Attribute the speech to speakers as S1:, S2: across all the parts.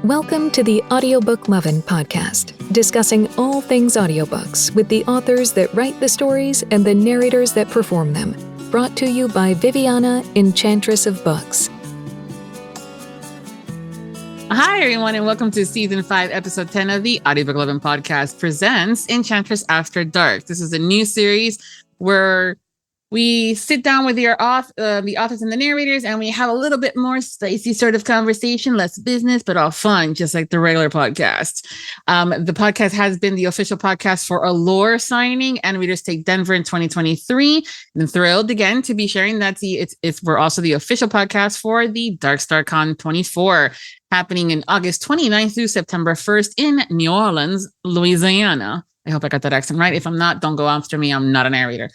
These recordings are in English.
S1: Welcome to the Audiobook Lovin Podcast, discussing all things audiobooks with the authors that write the stories and the narrators that perform them. Brought to you by Viviana, Enchantress of Books.
S2: Hi, everyone, and welcome to Season 5, Episode 10 of the Audiobook Lovin Podcast presents Enchantress After Dark. This is a new series where we sit down with the authors and the narrators, and we have a little bit more spicy sort of conversation, less business, but all fun, just like the regular podcast. The podcast has been the official podcast for a lore signing and Readers Take Denver in 2023. I'm thrilled again to be sharing that we're also the official podcast for the Dark Star Con 24, happening in August 29th through September 1st in New Orleans, Louisiana. I hope I got that accent right. If I'm not, don't go after me. I'm not a narrator.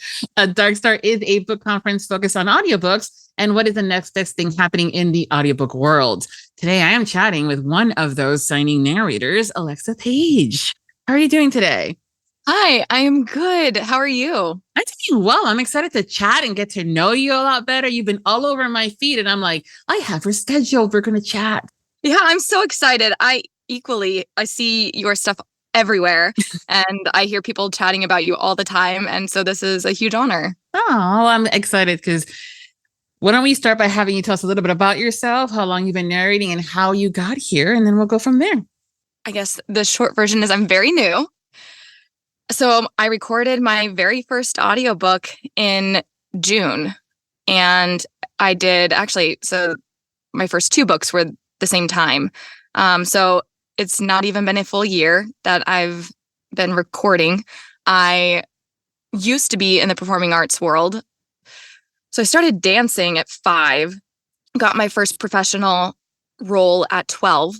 S2: Dark Star is a book conference focused on audiobooks and what is the next best thing happening in the audiobook world. Today, I am chatting with one of those signing narrators, Alexis Paige. How are you doing today?
S3: Hi, I am good. How are you?
S2: I'm doing well. I'm excited to chat and get to know you a lot better. You've been all over my feed, and I'm like, I have her scheduled. We're going to chat.
S3: Yeah, I'm so excited. I see your stuff everywhere and I hear people chatting about you all the time. And so this is a huge honor.
S2: Oh, I'm excited because why don't we start by having you tell us a little bit about yourself, how long you've been narrating and how you got here, and then we'll go from there.
S3: I guess the short version is I'm very new. So I recorded my very first audiobook in June, and I did so my first two books were the same time. So it's not even been a full year that I've been recording. I used to be in the performing arts world. So I started dancing at 5, got my first professional role at 12.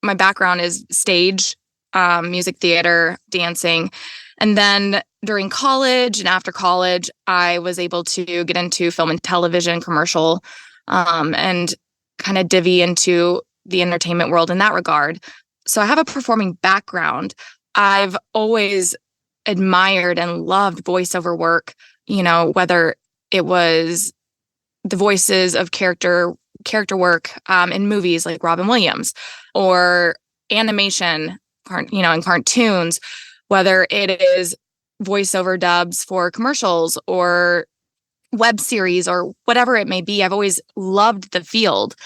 S3: My background is stage, music theater, dancing. And then during college and after college, I was able to get into film and television, commercial, and kind of divvy into the entertainment world in that regard. So I have a performing background. I've always admired and loved voiceover work, whether it was the voices of character work in movies like Robin Williams, or animation, in cartoons, whether it is voiceover dubs for commercials or web series or whatever it may be. I've always loved the field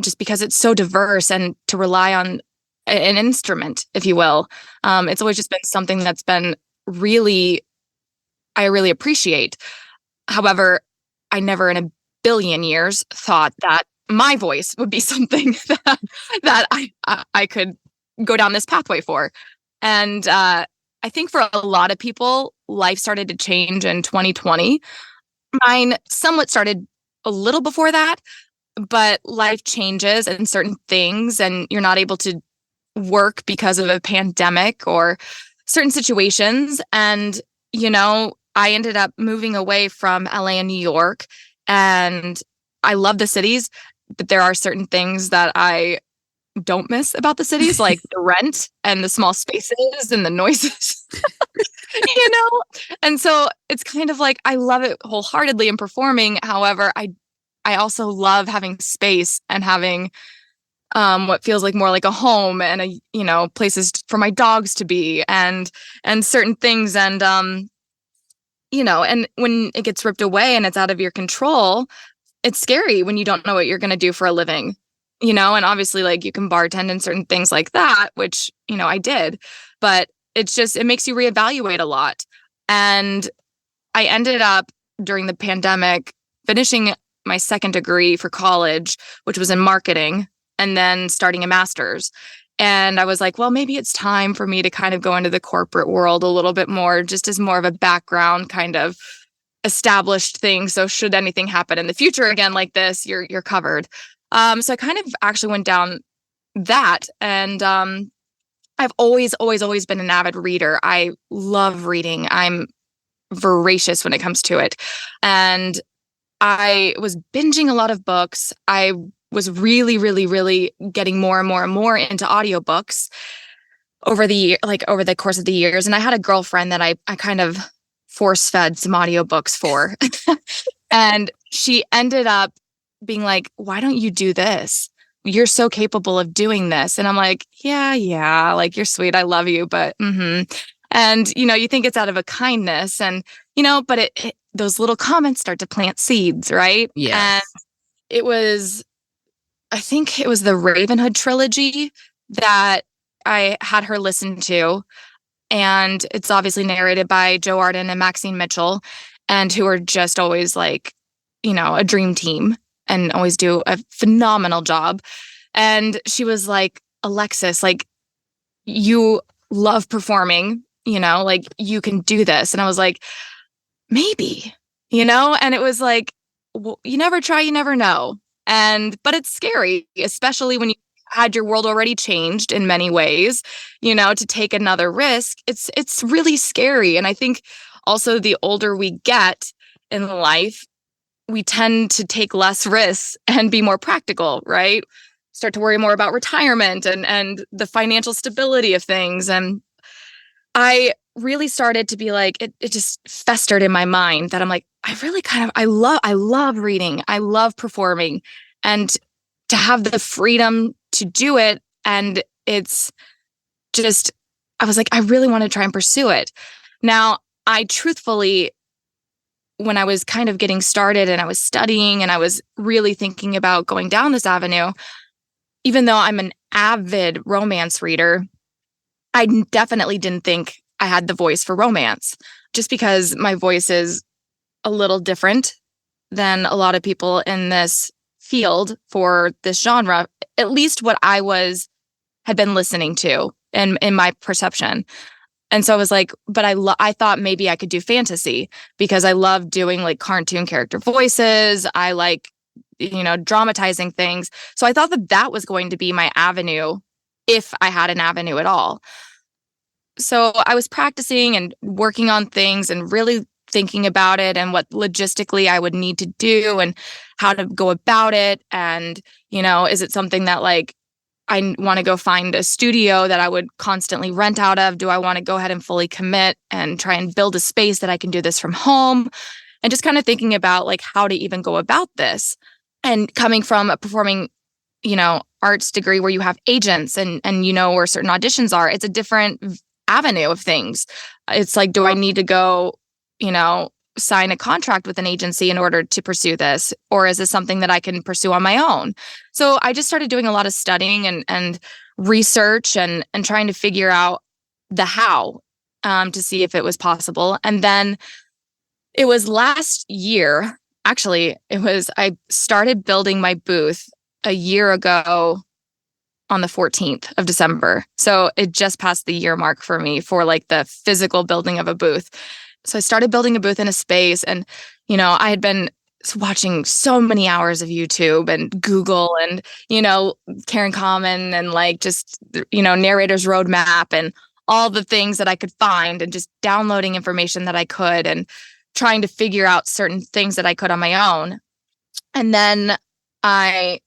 S3: just because it's so diverse, and to rely on an instrument, if you will. It's always just been something that's been I really appreciate. However, I never in a billion years thought that my voice would be something that I could go down this pathway for. And I think for a lot of people, life started to change in 2020. Mine somewhat started a little before that, but life changes and certain things, and you're not able to work because of a pandemic or certain situations. And, I ended up moving away from LA and New York, and I love the cities, but there are certain things that I don't miss about the cities, like the rent and the small spaces and the noises, And so it's kind of like, I love it wholeheartedly in performing. However, I also love having space and having what feels like more like a home and places for my dogs to be and certain things. And, and when it gets ripped away and it's out of your control, it's scary when you don't know what you're going to do for a living, and obviously like you can bartend and certain things like that, which, I did, but it makes you reevaluate a lot. And I ended up during the pandemic finishing my second degree for college, which was in marketing, and then starting a master's. And I was like, well, maybe it's time for me to kind of go into the corporate world a little bit more, just as more of a background kind of established thing. So should anything happen in the future again like this, you're covered. So I kind of actually went down that. And I've always been an avid reader. I love reading. I'm voracious when it comes to it. And I was binging a lot of books. I was really, really, really getting more and more and more into audiobooks over the course of the years. And I had a girlfriend that I kind of force-fed some audiobooks for. And she ended up being like, why don't you do this? you're so capable of doing this. And I'm like, yeah, like, you're sweet. I love you. But, and, you think it's out of a kindness and, but those little comments start to plant seeds, right?
S2: Yes.
S3: And I think it was the Ravenhood trilogy that I had her listen to. And it's obviously narrated by Joe Arden and Maxine Mitchell, and who are just always like, a dream team and always do a phenomenal job. And she was like, Alexis, like, you love performing, like, you can do this. And I was like, maybe, and it was like, well, you never try, you never know. But it's scary, especially when you had your world already changed in many ways, to take another risk. It's really scary. And I think also the older we get in life, we tend to take less risks and be more practical, right? Start to worry more about retirement and the financial stability of things. And I really started to be like, it just festered in my mind that I'm like, I love reading. I love performing, and to have the freedom to do it. And it's just, I was like, I really want to try and pursue it. Now, I truthfully, when I was kind of getting started and I was studying and I was really thinking about going down this avenue, even though I'm an avid romance reader, I definitely didn't think I had the voice for romance, just because my voice is a little different than a lot of people in this field for this genre, at least what I had been listening to and in my perception. And so I was like, but I thought maybe I could do fantasy because I love doing like cartoon character voices. I like, dramatizing things. So I thought that was going to be my avenue if I had an avenue at all. So I was practicing and working on things and really thinking about it and what logistically I would need to do and how to go about it. And, is it something that like I want to go find a studio that I would constantly rent out of? Do I want to go ahead and fully commit and try and build a space that I can do this from home? And just kind of thinking about like how to even go about this. And coming from a performing, arts degree where you have agents and where certain auditions are, it's a different avenue of things. It's like, do I need to go, sign a contract with an agency in order to pursue this? Or is this something that I can pursue on my own? So I just started doing a lot of studying and research and trying to figure out the how to see if it was possible. And then it was last year, actually, I started building my booth a year ago on the 14th of December. So it just passed the year mark for me for like the physical building of a booth. So I started building a booth in a space, and, I had been watching so many hours of YouTube and Google and, Karen Common and like just, Narrator's Roadmap and all the things that I could find and just downloading information that I could and trying to figure out certain things that I could on my own. And then I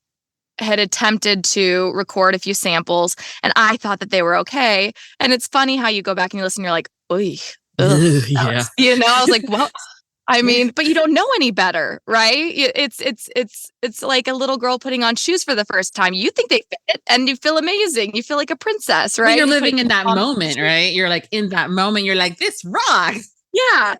S3: had attempted to record a few samples and I thought that they were okay. And it's funny how you go back and you listen, you're like, oy.
S2: Yeah.
S3: I was like, well, I mean, but you don't know any better, right? It's like a little girl putting on shoes for the first time. You think they fit and you feel amazing. You feel like a princess, right?
S2: Well, you're living in that moment, right? You're like in that moment, you're like, this rocks.
S3: Yeah.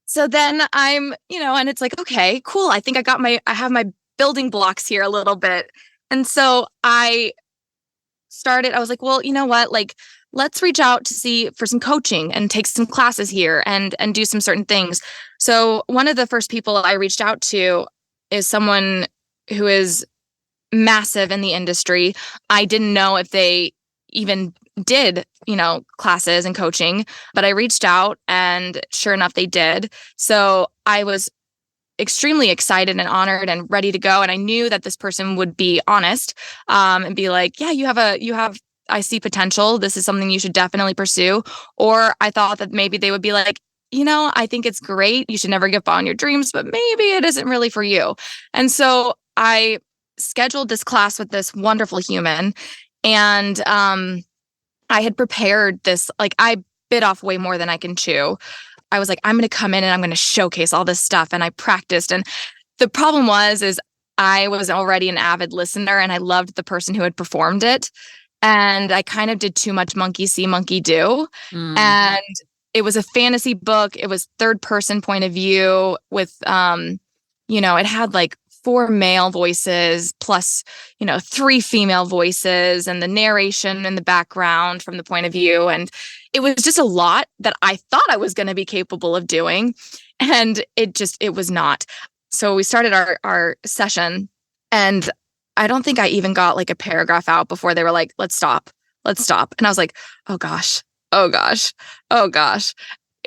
S3: So then I'm, and it's like, okay, cool. I think I have my building blocks here a little bit. And so I was like, well, you know what? Like, let's reach out to see for some coaching and take some classes here and do some certain things. So one of the first people I reached out to is someone who is massive in the industry. I didn't know if they even did, classes and coaching, but I reached out and sure enough, they did. So I was extremely excited and honored and ready to go. And I knew that this person would be honest and be like, yeah, I see potential. This is something you should definitely pursue. Or I thought that maybe they would be like, I think it's great. You should never give up on your dreams, but maybe it isn't really for you. And so I scheduled this class with this wonderful human. And I had prepared this, like I bit off way more than I can chew. I was like, I'm going to come in and I'm going to showcase all this stuff. And I practiced. And the problem is I was already an avid listener and I loved the person who had performed it. And I kind of did too much monkey see, monkey do. And it was a fantasy book. It was third person point of view with, it had like 4 male voices plus, 3 female voices and the narration in the background from the point of view. And it was just a lot that I thought I was going to be capable of doing. And it was not. So we started our session, and I don't think I even got like a paragraph out before they were like, let's stop. And I was like, oh gosh.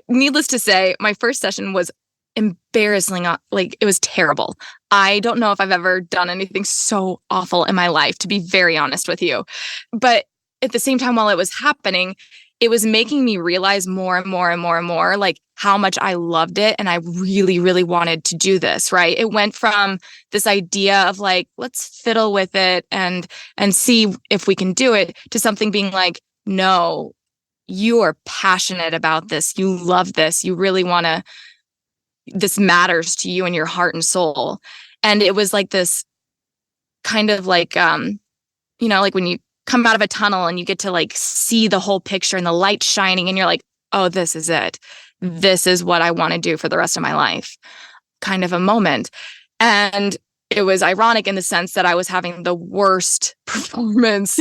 S3: Needless to say, my first session was embarrassing. Like, it was terrible. I don't know if I've ever done anything so awful in my life, to be very honest with you. But at the same time, while it was happening, it was making me realize more and more, like how much I loved it. And I really, really wanted to do this, right? It went from this idea of like, let's fiddle with it and see if we can do it, to something being like, no, you are passionate about this. You love this. You really want to, this matters to you in your heart and soul. And it was like this kind of like, like when you come out of a tunnel and you get to like see the whole picture and the light shining and you're like, oh, this is it. This is what I want to do for the rest of my life, kind of a moment. And it was ironic in the sense that I was having the worst performance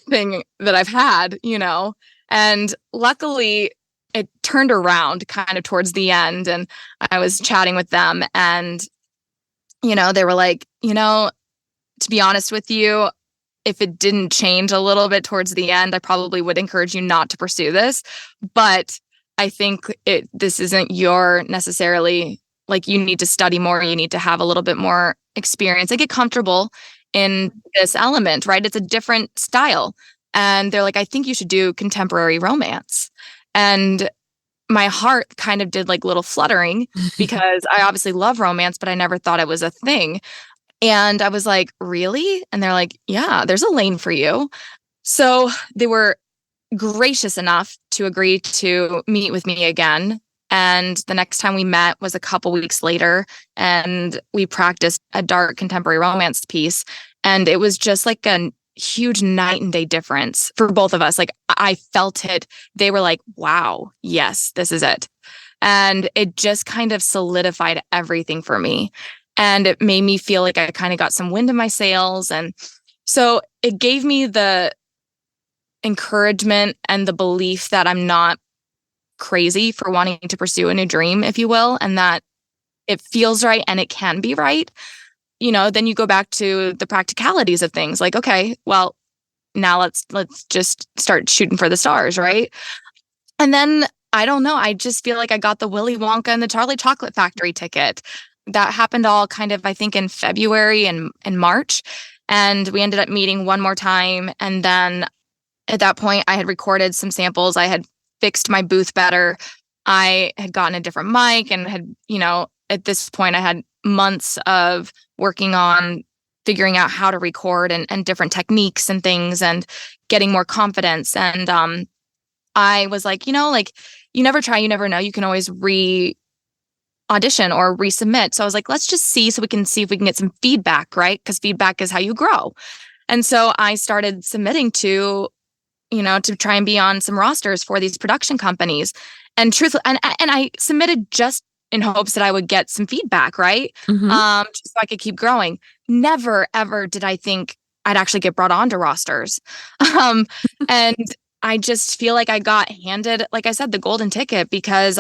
S3: thing that I've had, and luckily it turned around kind of towards the end, and I was chatting with them, and, they were like, to be honest with you, if it didn't change a little bit towards the end, I probably would encourage you not to pursue this. But I think this isn't your necessarily, like, you need to study more. You need to have a little bit more experience and get comfortable in this element, right? It's a different style. And they're like, I think you should do contemporary romance. And my heart kind of did like little fluttering because I obviously love romance, but I never thought it was a thing. And I was like, really? And they're like, yeah, there's a lane for you. So they were gracious enough to agree to meet with me again. And the next time we met was a couple weeks later, and we practiced a dark contemporary romance piece. And it was just like a huge night and day difference for both of us. Like, I felt it. They were like, wow, yes, this is it. And it just kind of solidified everything for me. And it made me feel like I kind of got some wind in my sails. And so it gave me the encouragement and the belief that I'm not crazy for wanting to pursue a new dream, if you will, and that it feels right and it can be right. Then you go back to the practicalities of things, like, okay, well, now let's just start shooting for the stars, right? And then I don't know, I just feel like I got the Willy Wonka and the Charlie Chocolate Factory ticket. That happened all kind of, I think, in February and March. And we ended up meeting one more time. And then at that point, I had recorded some samples. I had fixed my booth better. I had gotten a different mic and had, at this point, I had months of working on figuring out how to record and different techniques and things and getting more confidence. And I was like, you never try, you never know. You can always audition or resubmit. So I was like, let's just see so we can see if we can get some feedback, right? Because feedback is how you grow. And so I started submitting to try and be on some rosters for these production companies. And truthfully, and I submitted just in hopes that I would get some feedback, right? Just so I could keep growing. Never, ever did I think I'd actually get brought onto rosters. And I just feel like I got handed, like I said, the golden ticket, because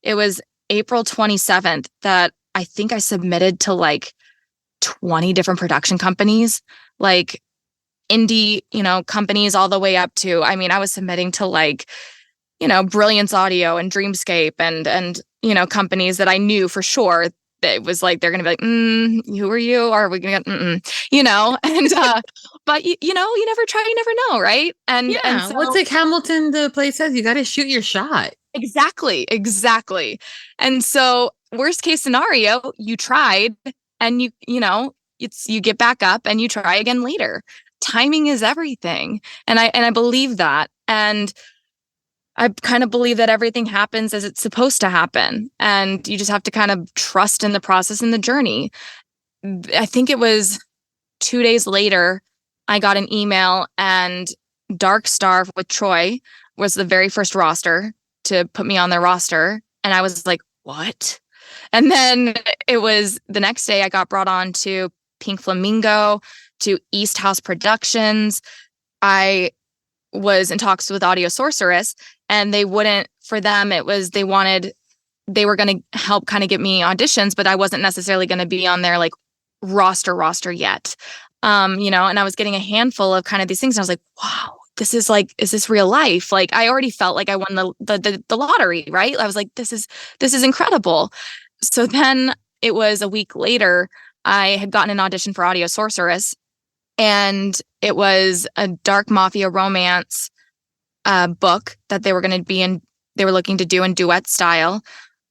S3: it was April 27th that I think I submitted to like 20 different production companies, like indie, companies all the way up to, I was submitting to like, Brilliance Audio and Dreamscape and companies that I knew for sure that it was like, they're going to be like, who are you? Or are we going to get, and, but you never try, you never know. Right. And so,
S2: what's like Hamilton, the play says, you got to shoot your shot.
S3: Exactly. And so worst case scenario, you tried and you get back up and you try again later. Timing is everything. And I believe that. And I kind of believe that everything happens as it's supposed to happen. And you just have to kind of trust in the process and the journey. I think it was 2 days later, I got an email, and Dark Star with Troy was the very first roster to put me on their roster. And I was like, what? And then it was the next day I got brought on to Pink Flamingo, to East House Productions. I was in talks with Audio Sorceress, and they wouldn't, for them, it was, they were going to help kind of get me auditions, but I wasn't necessarily going to be on their like roster yet. And I was getting a handful of kind of these things. And I was like, wow, this is like, is this real life? Like, I already felt like I won the lottery, right? I was like, this is incredible. So then it was a week later, I had gotten an audition for Audio Sorceress, and it was a dark mafia romance book that they were going to be in. They were looking to do in duet style.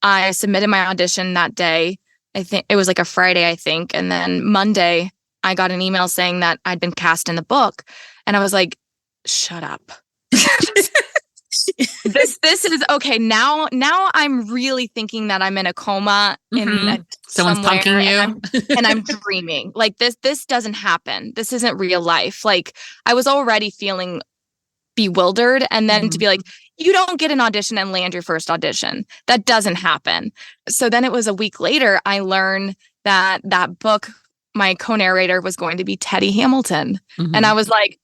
S3: I submitted my audition that day. I think it was like a Friday, I think. And then Monday, I got an email saying that I'd been cast in the book. And I was like, shut up. This is okay. Now I'm really thinking that I'm in a coma
S2: someone's punking you
S3: and I'm dreaming. Like this doesn't happen. This isn't real life. Like, I was already feeling bewildered, and then to be like, you don't get an audition and land your first audition. That doesn't happen. So then it was a week later, I learned that book, my co-narrator was going to be Teddy Hamilton. And I was like,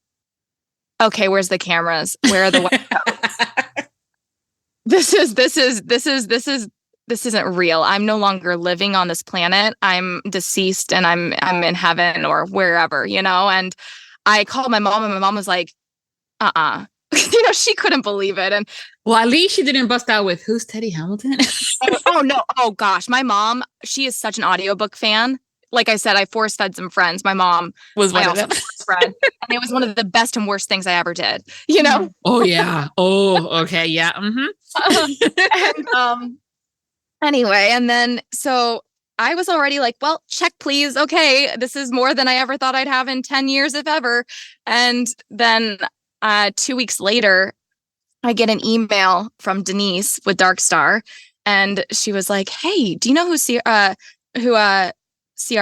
S3: okay, where's the cameras? Where are the white coats? This isn't real. I'm no longer living on this planet. I'm deceased, and I'm in heaven or wherever, and I called my mom, and my mom was like, she couldn't believe it. And
S2: well, at least she didn't bust out with, who's Teddy Hamilton?
S3: oh no. Oh gosh. My mom, she is such an audiobook fan. Like I said, I force fed some friends. My mom was one of them. Friend, and it was one of the best and worst things I ever did,
S2: Oh yeah. Oh, okay. Yeah.
S3: Anyway, and then so I was already like, well, check please. Okay, this is more than I ever thought I'd have in 10 years, if ever. And then 2 weeks later, I get an email from Denise with Dark Star, and she was like, hey, do you know who C.R.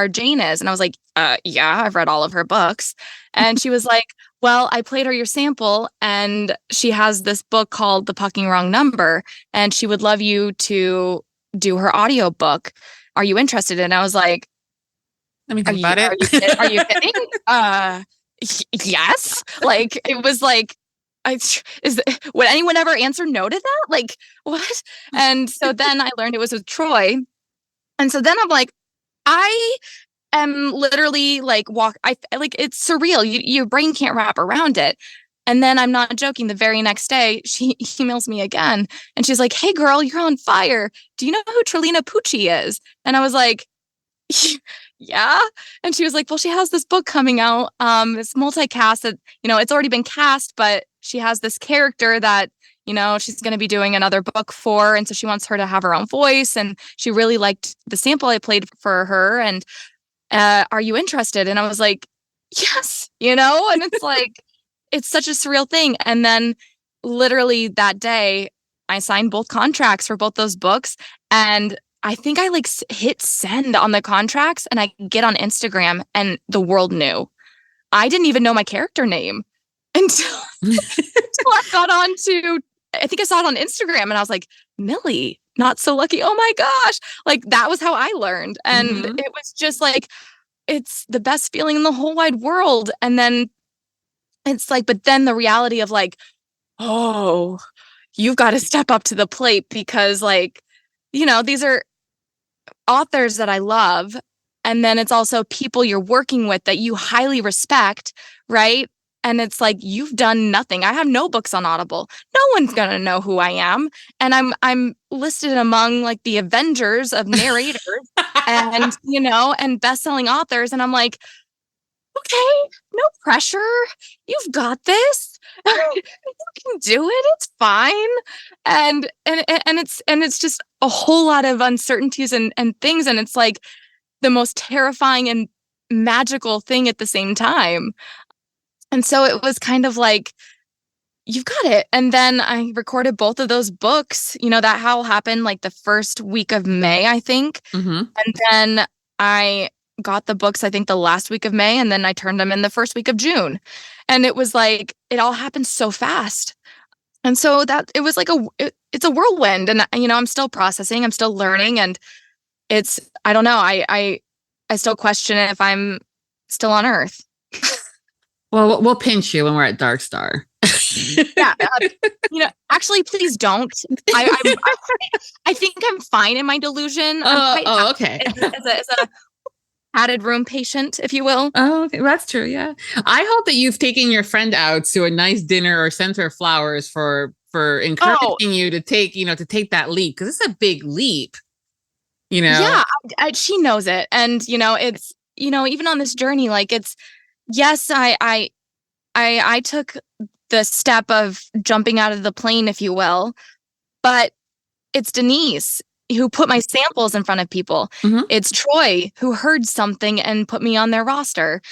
S3: Jane is? And I was like, yeah, I've read all of her books. And she was like, well, I played her your sample, and she has this book called The Pucking Wrong Number, and she would love you to do her audiobook. Are you interested? And I was like,
S2: let me think about it.
S3: Are you kidding? Yes. Like, it was like, would anyone ever answer no to that? Like, what? And so then I learned it was with Troy. And so then I'm like, I am literally like it's surreal. Your brain can't wrap around it. And then I'm not joking. The very next day, she emails me again, and she's like, hey girl, you're on fire. Do you know who Trelina Pucci is? And I was like, yeah. And she was like, well, she has this book coming out. It's multicast that, it's already been cast, but she has this character that, she's going to be doing another book for. And so she wants her to have her own voice. And she really liked the sample I played for her. And are you interested? And I was like, yes, and it's like, it's such a surreal thing. And then literally that day, I signed both contracts for both those books. And I think I hit send on the contracts, and I get on Instagram, and the world knew. I didn't even know my character name until I got on to, I think I saw it on Instagram, and I was like, Millie, Not So Lucky. Oh my gosh. Like, that was how I learned. And it was just like, it's the best feeling in the whole wide world. And then it's like, but then the reality of like, oh, you've got to step up to the plate, because like, these are authors that I love. And then it's also people you're working with that you highly respect, right? And it's like, you've done nothing. I have no books on Audible. No one's going to know who I am. And I'm listed among like the Avengers of narrators and, and best-selling authors. And I'm like, okay, no pressure. You've got this. You can do it. It's fine. And it's just a whole lot of uncertainties and things. And it's like the most terrifying and magical thing at the same time. And so it was kind of like, you've got it. And then I recorded both of those books. That all happened like the first week of May, I think. And then I got the books, I think the last week of May, and then I turned them in the first week of June. And it was like, it all happened so fast. And so that it was like it's a whirlwind. And, I'm still processing, I'm still learning. And I don't know, I still question if I'm still on Earth.
S2: Well, we'll pinch you when we're at Dark Star.
S3: Yeah. Actually, please don't. I think I'm fine in my delusion.
S2: Okay.
S3: As a padded room patient, if you will.
S2: Oh, okay. That's true. Yeah. I hope that you've taken your friend out to a nice dinner or sent her flowers for encouraging you to take that leap, because it's a big leap.
S3: Yeah, she knows it, and it's even on this journey, like yes, I took the step of jumping out of the plane, if you will, but it's Denise who put my samples in front of people. Mm-hmm. It's Troy who heard something and put me on their roster.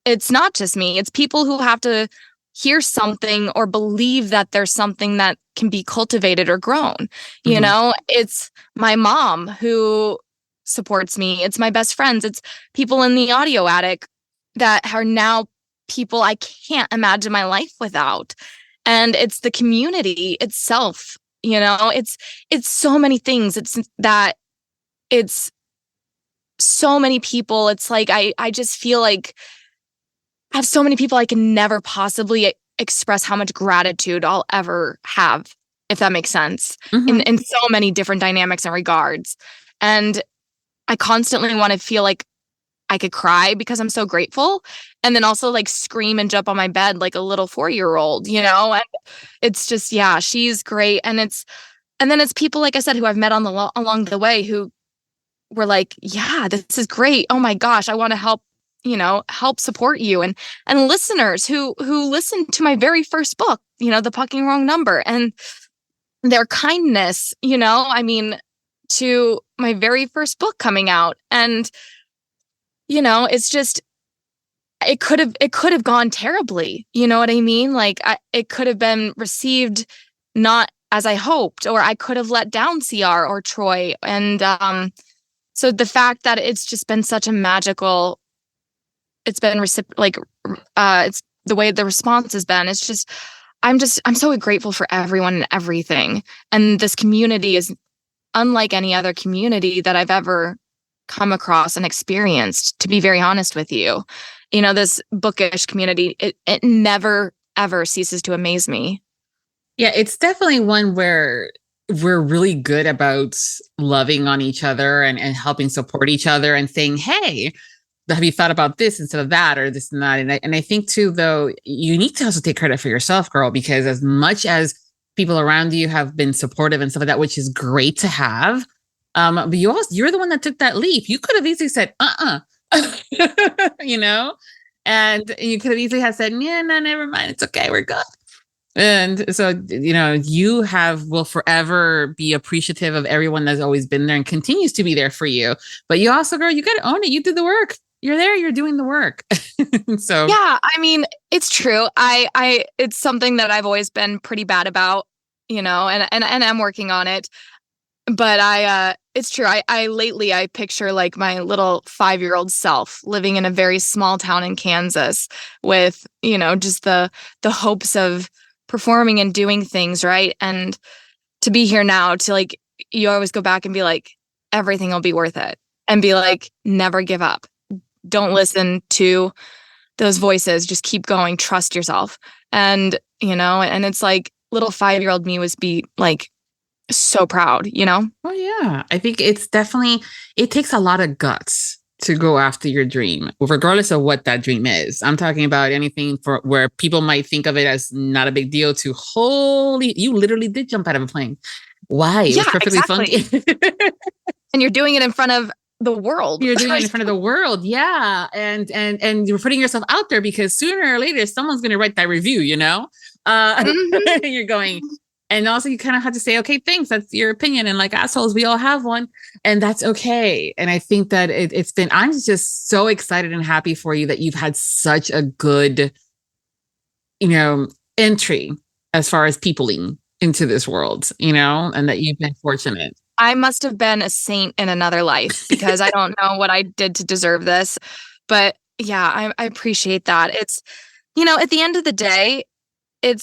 S3: It's not just me. It's people who have to hear something or believe that there's something that can be cultivated or grown. Mm-hmm. It's my mom who supports me. It's my best friends. It's people in the audio attic that are now people I can't imagine my life without. And it's the community itself. It's so many things. It's so many people. It's like, I just feel like I have so many people I can never possibly express how much gratitude I'll ever have, if that makes sense, mm-hmm. in so many different dynamics and regards. And I constantly want to feel like I could cry because I'm so grateful, and then also like scream and jump on my bed like a little 4-year-old, and it's just, yeah, she's great. And then it's people, like I said, who I've met along the way who were like, yeah, this is great. Oh my gosh, I want to help support you. And listeners who listened to my very first book, The Fucking Wrong Number, and their kindness, to my very first book coming out. And it's just, it could have gone terribly. You know what I mean? Like it could have been received not as I hoped, or I could have let down CR or Troy. And so the fact that it's just been such a magical, it's been it's the way the response has been. It's just, I'm so grateful for everyone and everything. And this community is unlike any other community that I've ever come across and experienced, to be very honest with you. This bookish community, it never, ever ceases to amaze me.
S2: Yeah, it's definitely one where we're really good about loving on each other and helping support each other and saying, hey, have you thought about this instead of that, or this and that? And I think too, though, you need to also take credit for yourself, girl, because as much as people around you have been supportive and stuff like that, which is great to have, but you're the one that took that leap. You could have easily said, and you could have easily have said, yeah, no, never mind. It's okay. We're good. And so, you will forever be appreciative of everyone that's always been there and continues to be there for you. But you also, girl, you got to own it. You did the work. You're there. You're doing the work. So, yeah,
S3: it's true. It's something that I've always been pretty bad about, and I'm working on it. But it's true. Lately I picture like my little 5-year-old self living in a very small town in Kansas with, just the hopes of performing and doing things, right? And to be here now, to like, you always go back and be like, everything will be worth it, and be like, never give up. Don't listen to those voices. Just keep going. Trust yourself. And, and it's like little 5-year-old me was be like, so proud,
S2: Oh yeah. I think it's definitely, it takes a lot of guts to go after your dream, regardless of what that dream is. I'm talking about anything for where people might think of it as not a big deal to you literally did jump out of a plane. Why? It was perfectly funny.
S3: And you're doing it in front of the world.
S2: You're doing it in front of the world. Yeah. And you're putting yourself out there because sooner or later, someone's going to write that review, mm-hmm. You're going, and also you kind of have to say, okay, thanks. That's your opinion. And like assholes, we all have one, and that's okay. And I think that I'm just so excited and happy for you that you've had such a good, entry as far as peopling into this world, and that you've been fortunate.
S3: I must have been a saint in another life because I don't know what I did to deserve this. But yeah, I appreciate that. It's, at the end of the day, it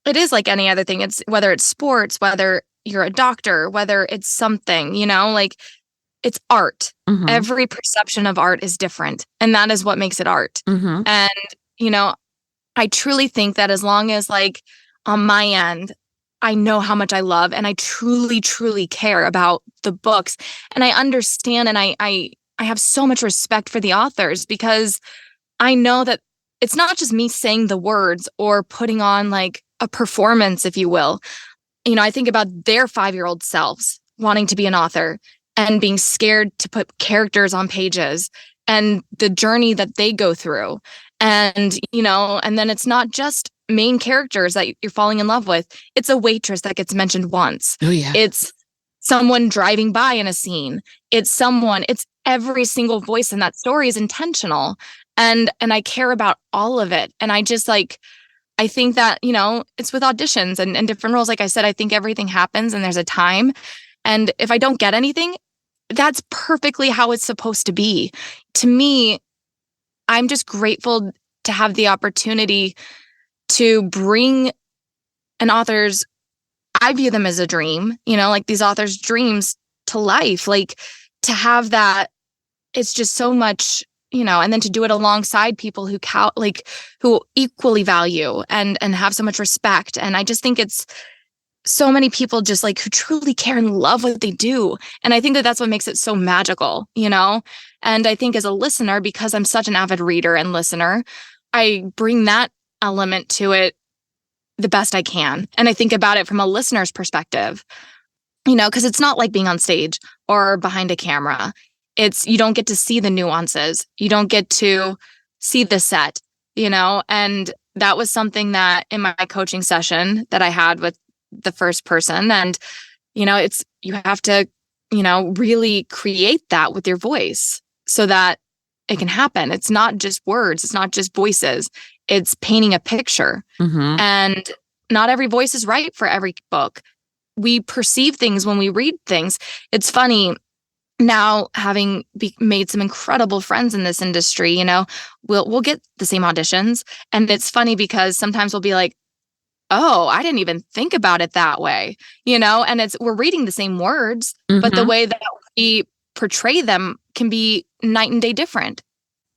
S3: is like any other thing. It's whether it's sports, whether you're a doctor, whether it's something, like it's art.
S2: Mhm.
S3: Every perception of art is different. And that is what makes it art.
S2: Mhm.
S3: And, I truly think that as long as like on my end, I know how much I love and I truly, truly care about the books. And I understand and I have so much respect for the authors because I know that it's not just me saying the words or putting on like a performance, if you will. I think about their 5-year-old selves wanting to be an author and being scared to put characters on pages and the journey that they go through. And, and then it's not just main characters that you're falling in love with. It's a waitress that gets mentioned once.
S2: Oh, yeah.
S3: It's someone driving by in a scene. It's every single voice in that story is intentional. And I care about all of it. And I just I think that, it's with auditions and different roles. Like I said, I think everything happens and there's a time. And if I don't get anything, that's perfectly how it's supposed to be. To me, I'm just grateful to have the opportunity to bring an author's, I view them as a dream, like these authors' dreams to life, like to have that. It's just so much, and then to do it alongside people who equally value and have so much respect. And I just think it's so many people just who truly care and love what they do. And I think that that's what makes it so magical, And I think as a listener, because I'm such an avid reader and listener, I bring that element to it the best I can. And I think about it from a listener's perspective, because it's not like being on stage or behind a camera. You don't get to see the nuances. You don't get to see the set, and that was something that in my coaching session that I had with the first person. And, you have to, really create that with your voice so that it can happen. It's not just words. It's not just voices. It's painting a picture.
S2: Mhm.
S3: And not every voice is right for every book. We perceive things when we read things. It's funny now, having made some incredible friends in this industry, we'll get the same auditions. And it's funny because sometimes we'll be like, oh, I didn't even think about it that way, and we're reading the same words, but the
S2: Mhm.
S3: way that we portray them can be night and day different.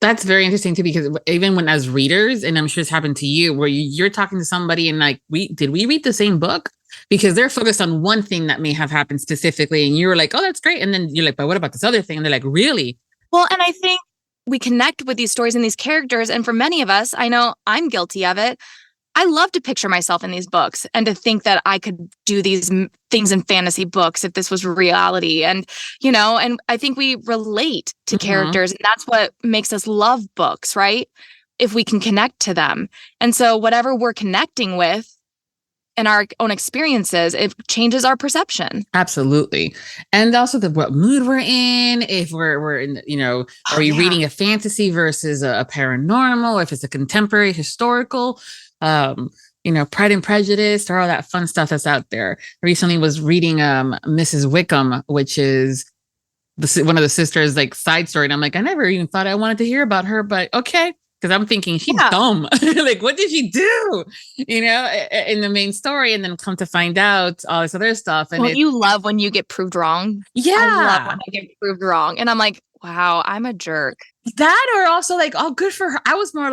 S2: That's very interesting too, because even when as readers, and I'm sure it's happened to you, where you're talking to somebody and did we read the same book? Because they're focused on one thing that may have happened specifically, and you're like, oh, that's great. And then you're like, but what about this other thing? And they're like, really?
S3: Well, and I think we connect with these stories and these characters. And for many of us, I know I'm guilty of it. I love to picture myself in these books and to think that I could do these things in fantasy books if this was reality. And, and I think we relate to
S2: Mhm.
S3: characters, and that's what makes us love books, right? If we can connect to them. And so whatever we're connecting with in our own experiences, it changes our perception.
S2: Absolutely. And also what mood we're in, if we're in, are we
S3: yeah.
S2: reading a fantasy versus a paranormal, or if it's a contemporary historical, Pride and Prejudice, or all that fun stuff that's out there. Recently was reading Mrs. Wickham, which is one of the sisters' side story. And I'm like, I never even thought I wanted to hear about her, but okay. Because I'm thinking she's dumb. What did she do? In the main story, and then come to find out all this other stuff. And
S3: you love when you get proved wrong.
S2: Yeah.
S3: I love when I get proved wrong. And I'm like, wow, I'm a jerk.
S2: That, or also oh, good for her. I was more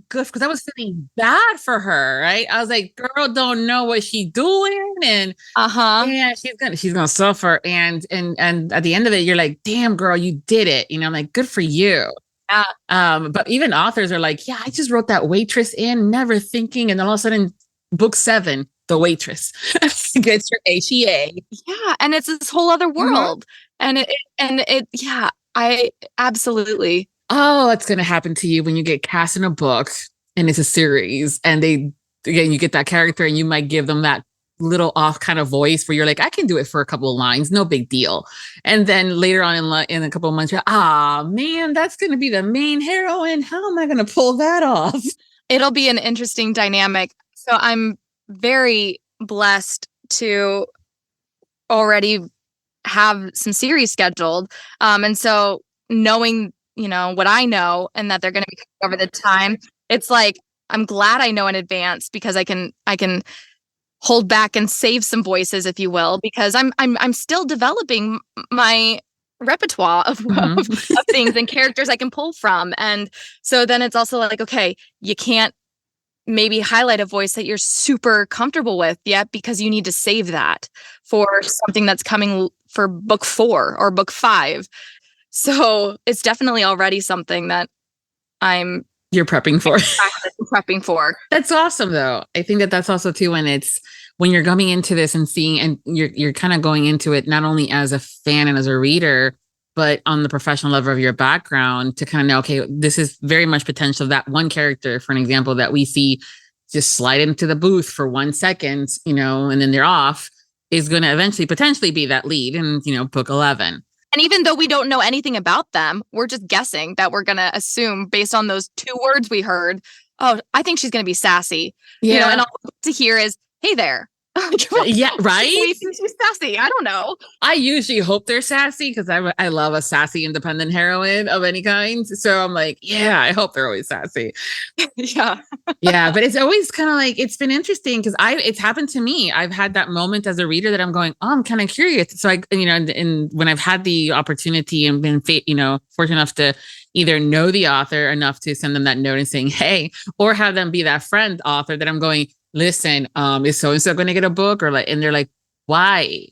S2: good because I was feeling bad for her, right? I was like, girl, don't know what she's doing, and yeah, she's gonna suffer. And at the end of it, you're like, damn, girl, you did it. I'm like, good for you.
S3: Yeah.
S2: But even authors are like, yeah, I just wrote that waitress in, never thinking, and then all of a sudden, book 7, the waitress gets your HEA.
S3: Yeah, and it's this whole other world, and it, yeah, I absolutely.
S2: Oh, it's gonna happen to you when you get cast in a book and it's a series, and you get that character, and you might give them that little off kind of voice where you're like, I can do it for a couple of lines, no big deal. And then later on in a couple of months, you're, man, that's going to be the main heroine. How am I going to pull that off?
S3: It'll be an interesting dynamic. So I'm very blessed to already have some series scheduled. And so knowing, what I know and that they're going to be coming over the time, it's like, I'm glad I know in advance because I can hold back and save some voices, if you will, because I'm still developing my repertoire of things and characters I can pull from. And so then it's also like, okay, you can't maybe highlight a voice that you're super comfortable with yet because you need to save that for something that's coming for book 4 or book 5. So it's definitely already something that
S2: you're prepping for.
S3: prepping for.
S2: That's awesome, though. I think that that's also too when you're coming into this and seeing, and you're kind of going into it not only as a fan and as a reader, but on the professional level of your background to kind of know, okay, this is very much potential of that one character, for an example, that we see just slide into the booth for 1 second, and then they're off, is going to eventually potentially be that lead in, book 11.
S3: And even though we don't know anything about them, we're just guessing that we're going to assume based on those 2 words we heard, oh, I think she's going to be sassy.
S2: Yeah.
S3: And all to hear is, hey there.
S2: Yeah, right?
S3: She's sassy. I don't know.
S2: I usually hope they're sassy because I love a sassy independent heroine of any kind. So I'm like, yeah, I hope they're always sassy.
S3: Yeah.
S2: Yeah, but it's always kind of like, it's been interesting because it's happened to me. I've had that moment as a reader that I'm going, oh, I'm kind of curious. So and when I've had the opportunity and been, fortunate enough to either know the author enough to send them that note and saying, hey, or have them be that friend author that I'm going, listen, is so-and-so going to get a book? Or and they're like, why?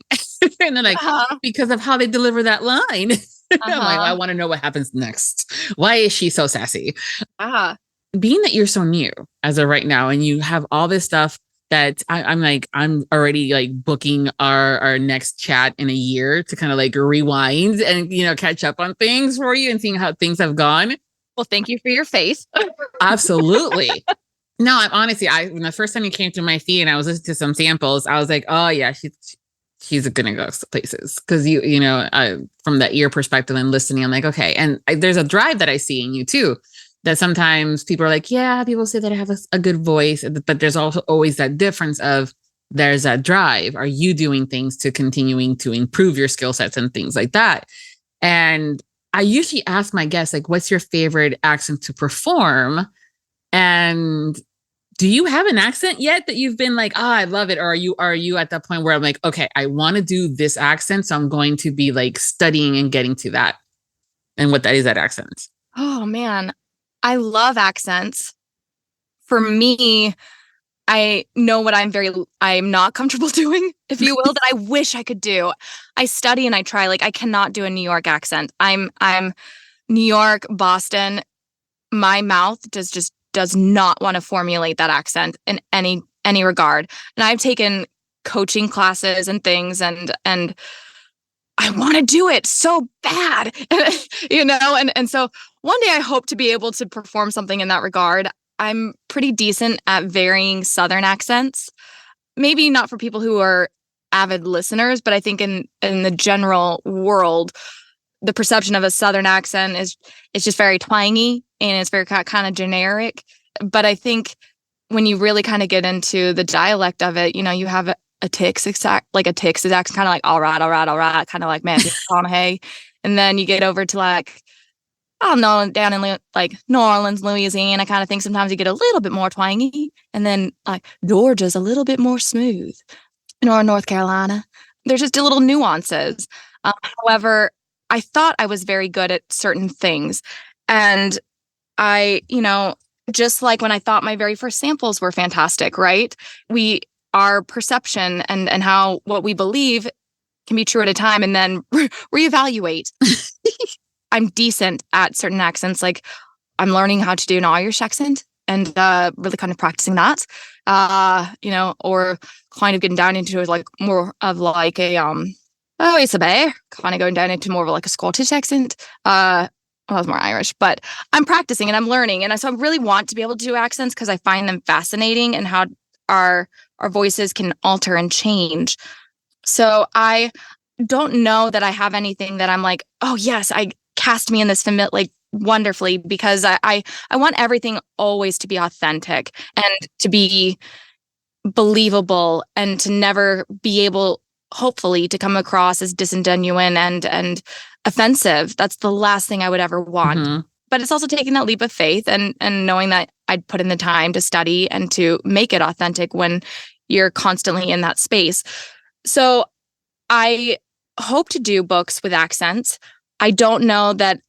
S2: And they're like, because of how they deliver that line. I'm like, I want to know what happens next. Why is she so sassy? Being that you're so new as of right now, and you have all this stuff that I'm already booking our next chat in a year to kind of rewind and, catch up on things for you and seeing how things have gone.
S3: Well, thank you for your faith.
S2: Absolutely. No, I'm honestly, when the first time you came to my feed and I was listening to some samples, I was like, oh yeah, she's gonna go places because from that ear perspective and listening, I'm like, okay. And there's a drive that I see in you too, that sometimes people are like, yeah, people say that I have a good voice, but there's also always that difference of there's that drive. Are you doing things to continuing to improve your skill sets and things like that? And I usually ask my guests, what's your favorite accent to perform? And do you have an accent yet that you've been like, I love it? Or are you at that point where I'm like, okay, I want to do this accent, so I'm going to be studying and getting to that, and what that is, that accent?
S3: Oh man, I love accents. For me, I know what I'm not comfortable doing, if you will, that I wish I could do. I study and I try. I cannot do a New York accent. I'm New York, Boston. My mouth does not want to formulate that accent in any regard. And I've taken coaching classes and things, and I want to do it so bad, and so one day I hope to be able to perform something in that regard. I'm pretty decent at varying Southern accents, maybe not for people who are avid listeners, but I think in the general world, the perception of a Southern accent is just very twangy and it's very kind of generic. But I think when you really kind of get into the dialect of it, you have a Texas accent, kind of like all right, kind of like Matthew McConaughey. And then you get over to I don't know, down in New Orleans, Louisiana kind of thing. Sometimes you get a little bit more twangy, and then Georgia's a little bit more smooth. North Carolina, there's just little nuances. However, I thought I was very good at certain things, and I, just like when I thought my very first samples were fantastic, right? Our perception and how what we believe can be true at a time, and then reevaluate. I'm decent at certain accents. I'm learning how to do an Irish accent and really kind of practicing that, or kind of getting down into more of it's a bear, kind of going down into more of a Scottish accent. Well, I was more Irish, but I'm practicing and I'm learning. And so I really want to be able to do accents because I find them fascinating and how our voices can alter and change. So I don't know that I have anything that I'm like, oh yes, I cast me in this wonderfully, because I want everything always to be authentic and to be believable and to never be able hopefully to come across as disingenuine and offensive. That's the last thing I would ever want.
S2: Mm-hmm.
S3: But it's also taking that leap of faith and knowing that I'd put in the time to study and to make it authentic when you're constantly in that space. So I hope to do books with accents. I don't know that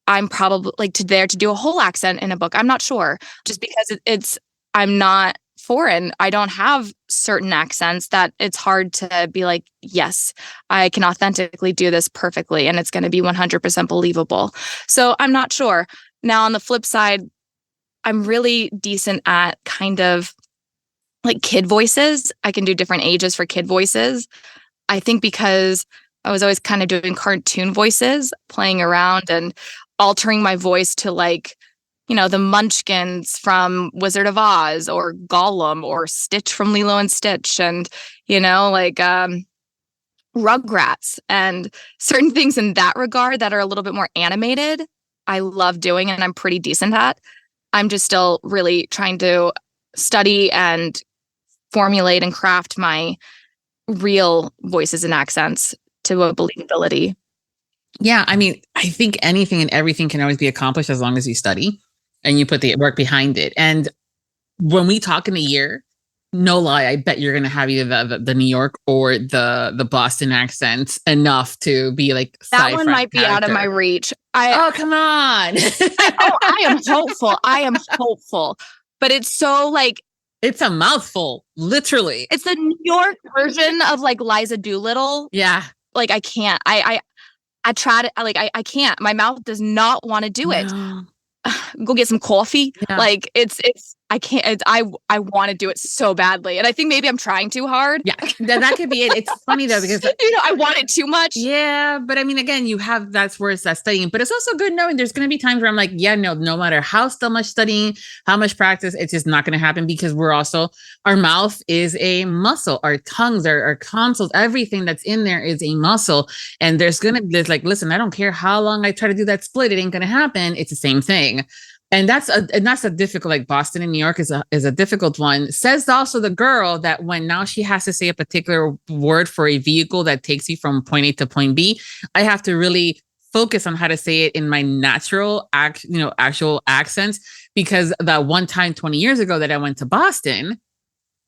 S3: I'm probably there to do a whole accent in a book. I'm not sure, just because I'm not foreign. I don't have certain accents that it's hard to be like, yes, I can authentically do this perfectly and it's going to be 100% believable. So I'm not sure. Now, on the flip side, I'm really decent at kind of like kid voices. I can do different ages for kid voices. I think because I was always kind of doing cartoon voices, playing around and altering my voice to the Munchkins from Wizard of Oz or Gollum or Stitch from Lilo and Stitch and, Rugrats and certain things in that regard that are a little bit more animated. I love doing and I'm pretty decent at. I'm just still really trying to study and formulate and craft my real voices and accents to a believability.
S2: Yeah, I mean, I think anything and everything can always be accomplished as long as you study and you put the work behind it. And when we talk in a year, no lie, I bet you're going to have either the New York or the Boston accents enough to be like
S3: that one might be out of my reach.
S2: Oh, come on.
S3: I am hopeful. I am hopeful. But it's so
S2: it's a mouthful, literally.
S3: It's the New York version of Liza Doolittle.
S2: Yeah.
S3: I can't. I tried it. I can't. My mouth does not want to do it.
S2: No.
S3: Go get some coffee.
S2: Yeah.
S3: I can't. I want to do it so badly, and I think maybe I'm trying too hard.
S2: Yeah, that could be it. It's funny though because
S3: I want it too much.
S2: Yeah, but I mean, again, that's where it's that studying. But it's also good knowing there's going to be times where I'm like, yeah, no matter how much studying, how much practice, it's just not going to happen because our mouth is a muscle, our tongues, our tonsils, everything that's in there is a muscle, and there's listen, I don't care how long I try to do that split, it ain't going to happen. It's the same thing. And that's a difficult, Boston and New York is a difficult one. Says also the girl that when now she has to say a particular word for a vehicle that takes you from point A to point B, I have to really focus on how to say it in my natural actual accents, because that one time 20 years ago that I went to Boston,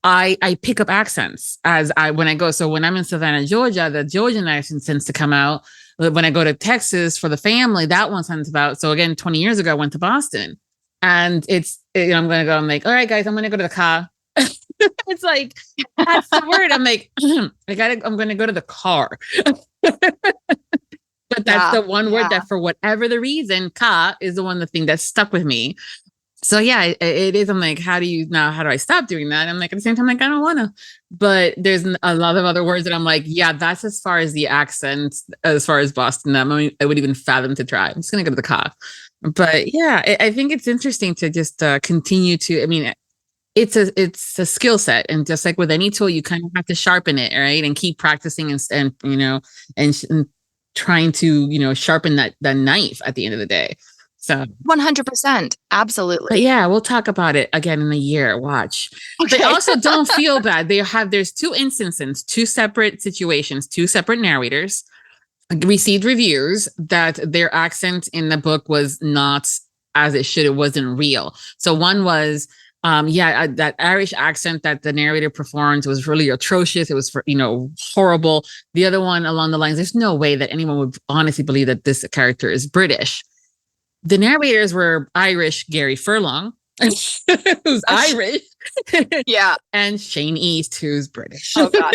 S2: I pick up accents when I go. So when I'm in Savannah, Georgia, the Georgian accent tends to come out. When I go to Texas for the family, that one sounds about. So again, 20 years ago, I went to Boston, and I'm going to go. I'm like, all right, guys, I'm going to go to the car. It's like, that's the word. I'm like, I'm going to go to the car. But that's the one word that, for whatever the reason, ka is the thing that stuck with me. So yeah, it is. I'm like, how do I stop doing that? I'm like, at the same time, I don't want to. But there's a lot of other words that I'm like, yeah, that's as far as the accents, as far as Boston. I would even fathom to try. I'm just going to go to the car. But yeah, I think it's interesting to just continue to, I mean, it's a skill set. And just like with any tool, you kind of have to sharpen it, right? And keep practicing and trying to, sharpen that
S3: knife
S2: at the end of the day. So
S3: 100%. Absolutely.
S2: But yeah, we'll talk about it again in a year. Watch. Okay. But also don't feel bad. There's two instances, two separate situations, two separate narrators received reviews that their accent in the book was not as it should. It wasn't real. So one was, that Irish accent that the narrator performed was really atrocious. It was, horrible. The other one along the lines, there's no way that anyone would honestly believe that this character is British. The narrators were Irish Gary Furlong, who's Irish.
S3: Yeah.
S2: And Shane East, who's British.
S3: Oh, gosh.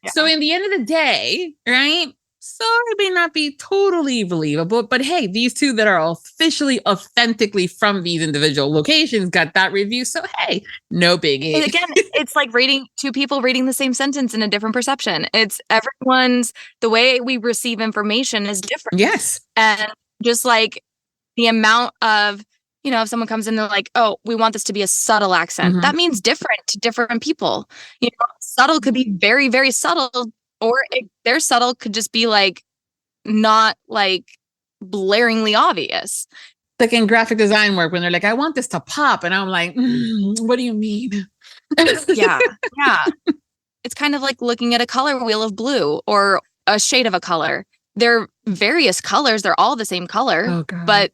S2: So in the end of the day, right? So it may not be totally believable, but hey, these two that are officially, authentically from these individual locations got that review. So hey, no biggie.
S3: And again, it's like two people reading the same sentence in a different perception. It's the way we receive information is different.
S2: Yes.
S3: And just like the amount of, if someone comes in, they're like, oh, we want this to be a subtle accent. Mm-hmm. That means different to different people. Subtle could be very, very subtle, or their subtle could just be not blaringly obvious.
S2: Like in graphic design work, when they're like, I want this to pop. And I'm like, what do you mean?
S3: Yeah. it's kind of like looking at a color wheel of blue or a shade of a color. They're various colors. They're all the same color, but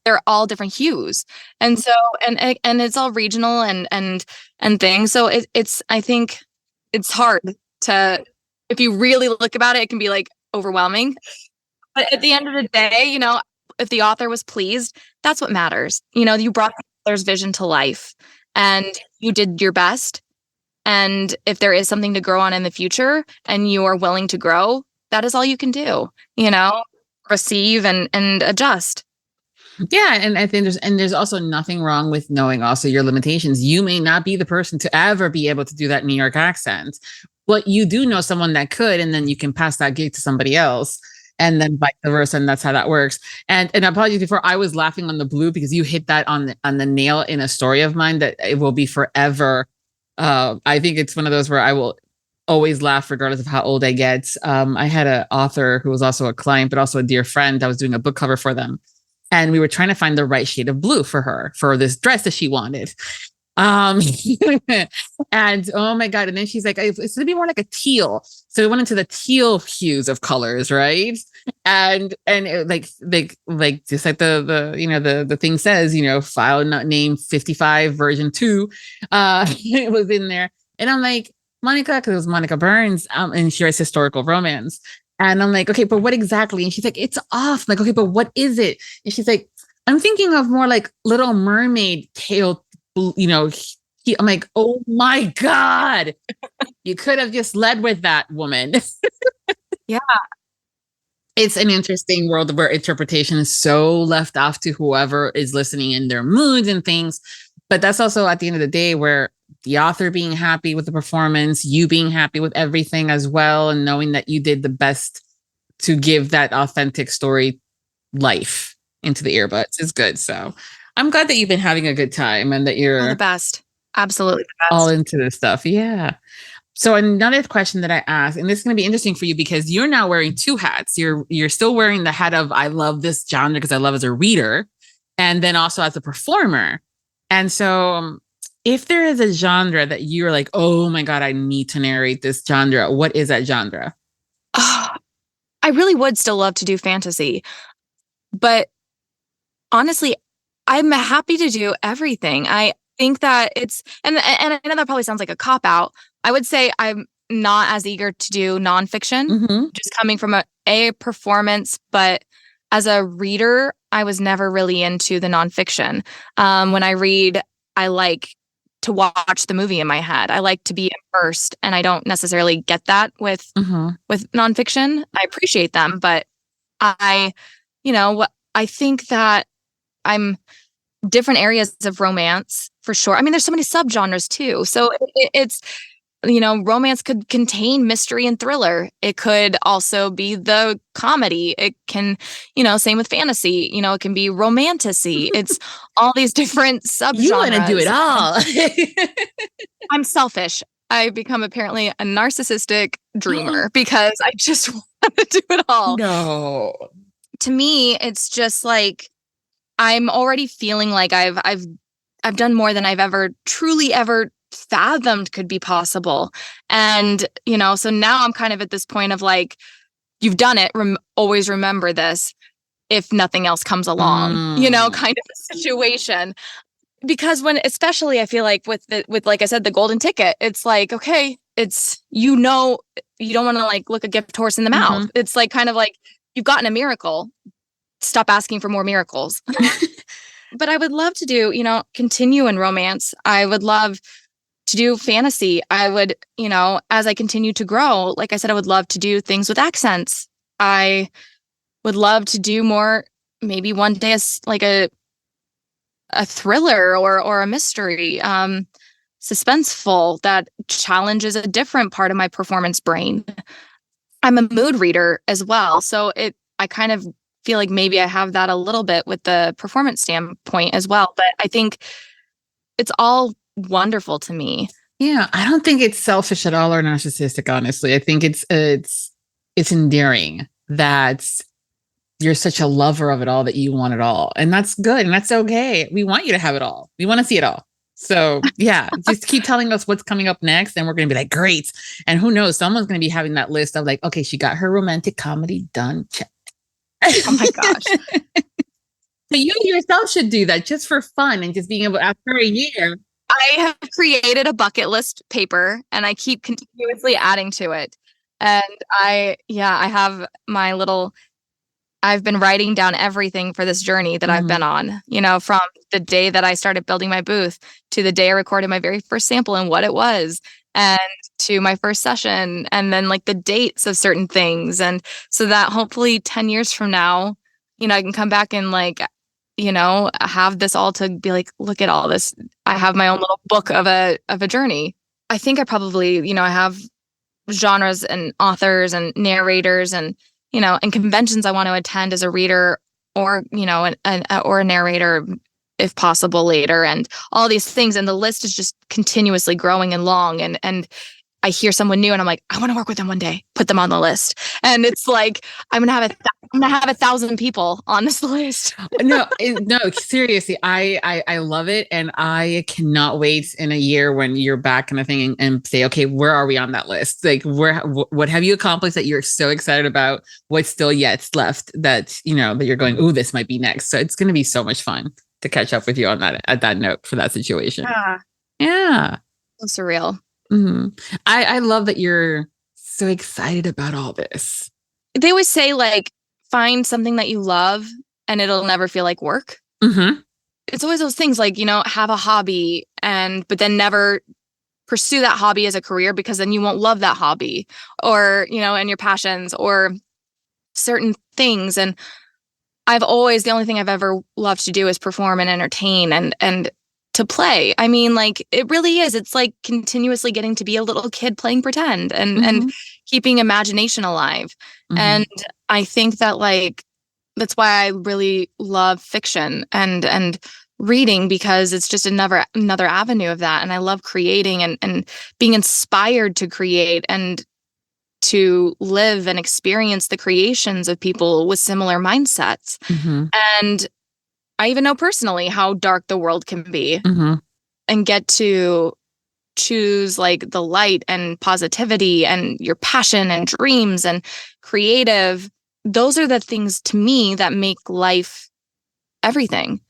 S3: they're all different hues. And so, and it's all regional and things. So it's, I think it's hard to, if you really look about it, it can be like overwhelming. But at the end of the day, you know, if the author was pleased, that's what matters. You know, you brought the author's vision to life and you did your best. And if there is something to grow on in the future and you are willing to grow, that is all you can do, you know, receive and adjust.
S2: Yeah. And I think there's also nothing wrong with knowing also your limitations. You may not be the person to ever be able to do that New York accent, but you do know someone that could, and then you can pass that gig to somebody else. And then vice versa, and that's how that works. And apologies before, I was laughing on the blue because you hit that on the nail in a story of mine that it will be forever. I think it's one of those where I will always laugh regardless of how old I get. I had an author who was also a client, but also a dear friend. I was doing a book cover for them. And we were trying to find the right shade of blue for her, for this dress that she wanted. And oh my God. And then she's like, it's gonna be more like a teal. So we went into the teal hues of colors, right? And it, like just like the you know, the thing says, you know, file name 55 version 2, it was in there. And I'm like, Monica, because it was Monica Burns, and she writes historical romance. And I'm like, okay, but what exactly? And she's like, it's off. I'm like, okay, but what is it? And she's like, I'm thinking of more like Little Mermaid tail, you know. I'm like, oh my God, you could have just led with that, woman.
S3: Yeah.
S2: It's an interesting world where interpretation is so left off to whoever is listening in their moods and things. But that's also at the end of the day where the author being happy with the performance, you being happy with everything as well, and knowing that you did the best to give that authentic story life into the earbuds is good. So I'm glad that you've been having a good time and that you're
S3: the best. Absolutely the best.
S2: All into this stuff. Yeah. So another question that I asked, and this is going to be interesting for you because you're now wearing 2 hats. You're still wearing the hat of I love this genre because I love as a reader, and then also as a performer. And so if there is a genre that you're like, oh my God, I need to narrate this genre, what is that genre?
S3: I really would still love to do fantasy, but honestly, I'm happy to do everything. I think that it's, and I know that probably sounds like a cop-out. I would say I'm not as eager to do nonfiction, just coming from a performance, but as a reader, I was never really into the nonfiction. When I read, I like to watch the movie in my head. I like to be immersed, and I don't necessarily get that with nonfiction. I appreciate them, but I think that I'm different areas of romance for sure. I mean, there's so many subgenres too. So it's, you know, romance could contain mystery and thriller. It could also be the comedy. It can, you know, same with fantasy, you know, it can be romantasy. It's all these different subgenres.
S2: You want to do it all.
S3: I'm selfish. I become apparently a narcissistic dreamer because I just want to do it all.
S2: No.
S3: To me, it's just like, I'm already feeling like I've done more than I've ever truly ever fathomed could be possible. And, you know, so now I'm kind of at this point of like, you've done it. Always remember this if nothing else comes along, you know, kind of a situation. Because when, especially I feel like with like I said, the golden ticket, it's like, okay, it's, you know, you don't want to like look a gift horse in the mouth. It's like kind of like you've gotten a miracle. Stop asking for more miracles. But I would love to do, you know, continue in romance. I would love to do fantasy. I would, you know, as I continue to grow, like I said, I would love to do things with accents. I would love to do more, maybe one day like a thriller or a mystery, suspenseful that challenges a different part of my performance brain. I'm a mood reader as well. So I kind of feel like maybe I have that a little bit with the performance standpoint as well. But I think it's all wonderful to me.
S2: Yeah, I don't think it's selfish at all or narcissistic, honestly. I think it's endearing that you're such a lover of it all that you want it all. And that's good. And that's okay. We want you to have it all. We want to see it all. So yeah, just keep telling us what's coming up next, and we're going to be like, great. And who knows, someone's going to be having that list of like, okay, she got her romantic comedy done. Check.
S3: Oh my gosh.
S2: So you yourself should do that just for fun and just being able, after a year.
S3: I have created a bucket list paper and I keep continuously adding to it. And I have my little, I've been writing down everything for this journey that I've been on, you know, from the day that I started building my booth to the day I recorded my very first sample and what it was, and to my first session, and then like the dates of certain things. And so that hopefully 10 years from now, you know, I can come back and like, you know, have this all to be like, look at all this. I have my own little book of a journey. I think I probably, you know, I have genres and authors and narrators and, you know, and conventions I want to attend as a reader, or, you know, or a narrator if possible later, and all these things. And the list is just continuously growing and long. And I hear someone new and I'm like, I want to work with them one day, put them on the list. And it's like, I'm going to have 1,000 people on this list.
S2: No, seriously. I love it. And I cannot wait in a year when you're back kind of thing and say, okay, where are we on that list? Like what have you accomplished that you're so excited about? What's still yet left that, you know, that you're going, oh, this might be next. So it's going to be so much fun to catch up with you on that, at that note for that situation. Yeah.
S3: So surreal.
S2: Mm-hmm. I love that you're so excited about all this.
S3: They always say like, find something that you love and it'll never feel like work.
S2: Mm-hmm.
S3: It's always those things like, you know, have a hobby but then never pursue that hobby as a career, because then you won't love that hobby, or, you know, and your passions or certain things. And the only thing I've ever loved to do is perform and entertain and to play. I mean, like, it really is. It's like continuously getting to be a little kid playing pretend and keeping imagination alive. Mm-hmm. And I think that like, that's why I really love fiction and reading, because it's just another avenue of that. And I love creating and being inspired to create and to live and experience the creations of people with similar mindsets. Mm-hmm. And I even know personally how dark the world can be, and get to choose like the light and positivity and your passion and dreams and creative. Those are the things to me that make life everything.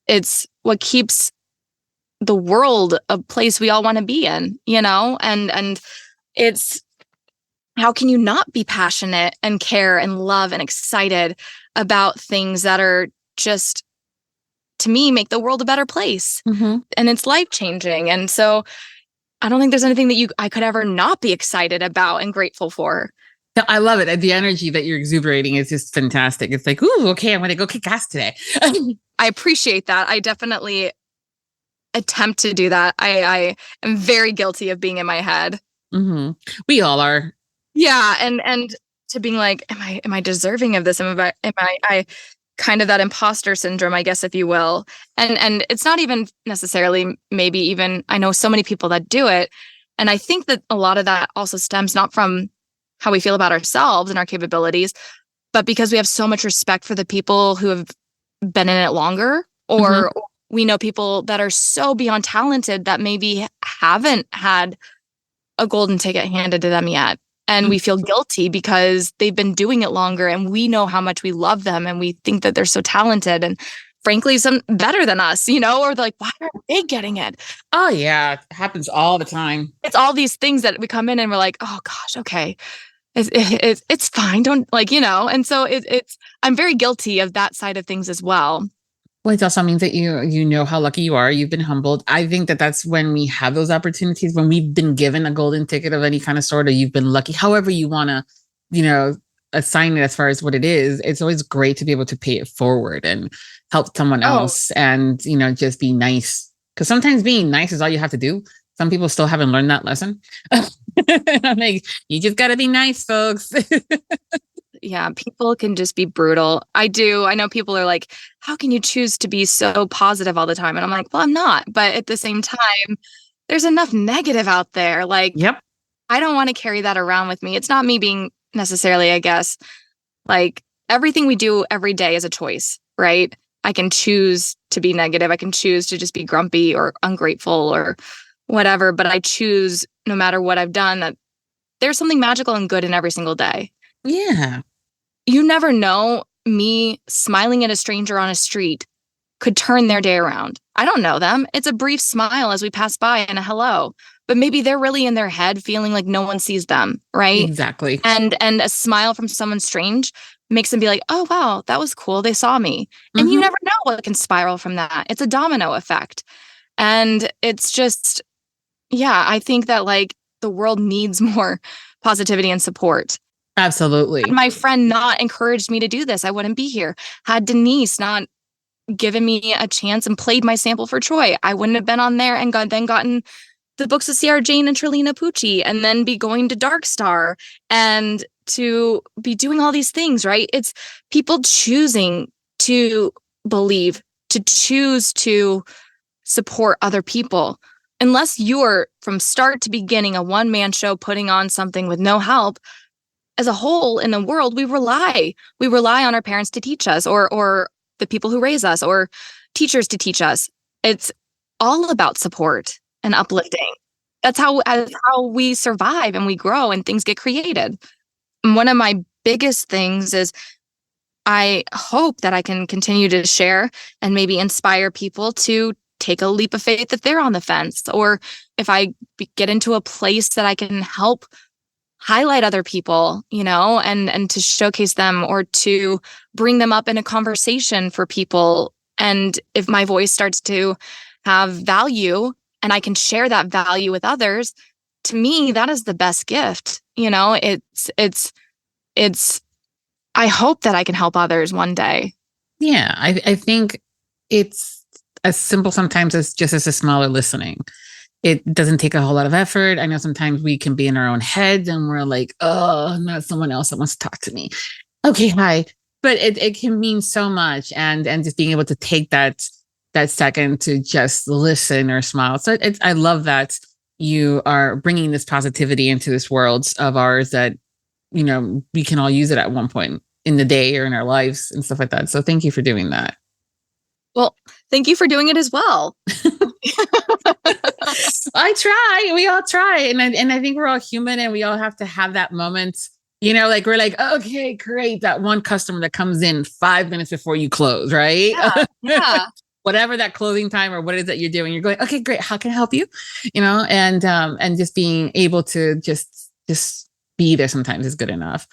S3: It's what keeps the world a place we all want to be in, you know, and it's, how can you not be passionate and care and love and excited about things that are just, to me, make the world a better place, and it's life-changing. And so I don't think there's anything that I could ever not be excited about and grateful for.
S2: No, I love it. The energy that you're exuberating is just fantastic. It's like, ooh, okay, I'm going to go kick ass today.
S3: I appreciate that. I definitely attempt to do that. I am very guilty of being in my head. Mm-hmm.
S2: We all are.
S3: Yeah. And to being like, am I deserving of this? Am I kind of that imposter syndrome, I guess, if you will. And it's not even necessarily, maybe even, I know so many people that do it. And I think that a lot of that also stems not from how we feel about ourselves and our capabilities, but because we have so much respect for the people who have been in it longer, or we know people that are so beyond talented that maybe haven't had a golden ticket handed to them yet. And we feel guilty because they've been doing it longer, and we know how much we love them and we think that they're so talented and frankly, some better than us, you know, or they're like, why aren't they getting it?
S2: Oh yeah. It happens all the time.
S3: It's all these things that we come in and we're like, oh gosh, okay. It's fine. Don't, like, you know, and so I'm very guilty of that side of things as well.
S2: Well, it also means that you know how lucky you are. You've been humbled. I think that that's when we have those opportunities, when we've been given a golden ticket of any kind of sort, or you've been lucky, however you want to, you know, assign it as far as what it is. It's always great to be able to pay it forward and help someone else and, you know, just be nice. Because sometimes being nice is all you have to do. Some people still haven't learned that lesson. I'm like, you just got to be nice, folks.
S3: Yeah, people can just be brutal. I know people are like, how can you choose to be so positive all the time? And I'm like, well, I'm not. But at the same time, there's enough negative out there. Like,
S2: yep.
S3: I don't want to carry that around with me. It's not me being necessarily, I guess, like, everything we do every day is a choice, right? I can choose to be negative. I can choose to just be grumpy or ungrateful or whatever. But I choose, no matter what I've done, that there's something magical and good in every single day.
S2: Yeah.
S3: You never know. Me smiling at a stranger on a street could turn their day around. I don't know them. It's a brief smile as we pass by and a hello. But maybe they're really in their head feeling like no one sees them, right?
S2: Exactly.
S3: And a smile from someone strange makes them be like, oh, wow, that was cool. They saw me. And you never know what can spiral from that. It's a domino effect. And it's just, yeah, I think that like the world needs more positivity and support.
S2: Absolutely.
S3: Had my friend not encouraged me to do this, I wouldn't be here. Had Denise not given me a chance and played my sample for Troy, I wouldn't have been on there and gotten the books of C.R. Jane and Trelina Pucci, and then be going to Dark Star and to be doing all these things, right? It's people choosing to believe, to choose to support other people. Unless you're from start to beginning a one-man show putting on something with no help, as a whole in the world, we rely on our parents to teach us, or the people who raise us, or teachers to teach us. It's all about support and uplifting. That's how we survive and we grow and things get created. And one of my biggest things is I hope that I can continue to share and maybe inspire people to take a leap of faith if they're on the fence, or if I get into a place that I can help highlight other people, and to showcase them or to bring them up in a conversation for people. And if my voice starts to have value and I can share that value with others, to me, that is the best gift. It's I hope that I can help others one day.
S2: Yeah. I think it's as simple sometimes as just as a smile or listening. It doesn't take a whole lot of effort. I know sometimes we can be in our own heads and we're like, oh, not someone else that wants to talk to me. Okay, hi. But it can mean so much. And just being able to take that second to just listen or smile. So I love that you are bringing this positivity into this world of ours that, we can all use it at one point in the day or in our lives and stuff like that. So thank you for doing that.
S3: Well, thank you for doing it as well.
S2: I try. We all try. And I think we're all human and we all have to have that moment, like we're like, okay, great. That one customer that comes in 5 minutes before you close, right?
S3: Yeah.
S2: Whatever that closing time or what it is that you're doing, you're going, okay, great. How can I help you? And just being able to just be there sometimes is good enough.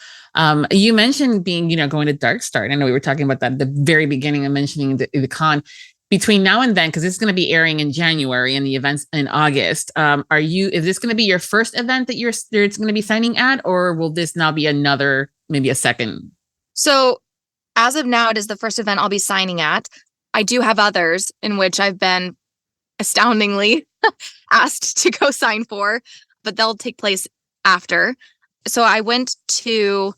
S2: You mentioned being, going to Dark Star. And I know we were talking about that at the very beginning of mentioning the con. Between now and then, because it's going to be airing in January and the event's in August, is this going to be your first event that it's going to be signing at, or will this now be maybe a second?
S3: So as of now, it is the first event I'll be signing at. I do have others in which I've been astoundingly asked to go sign for, but they'll take place after. So I went to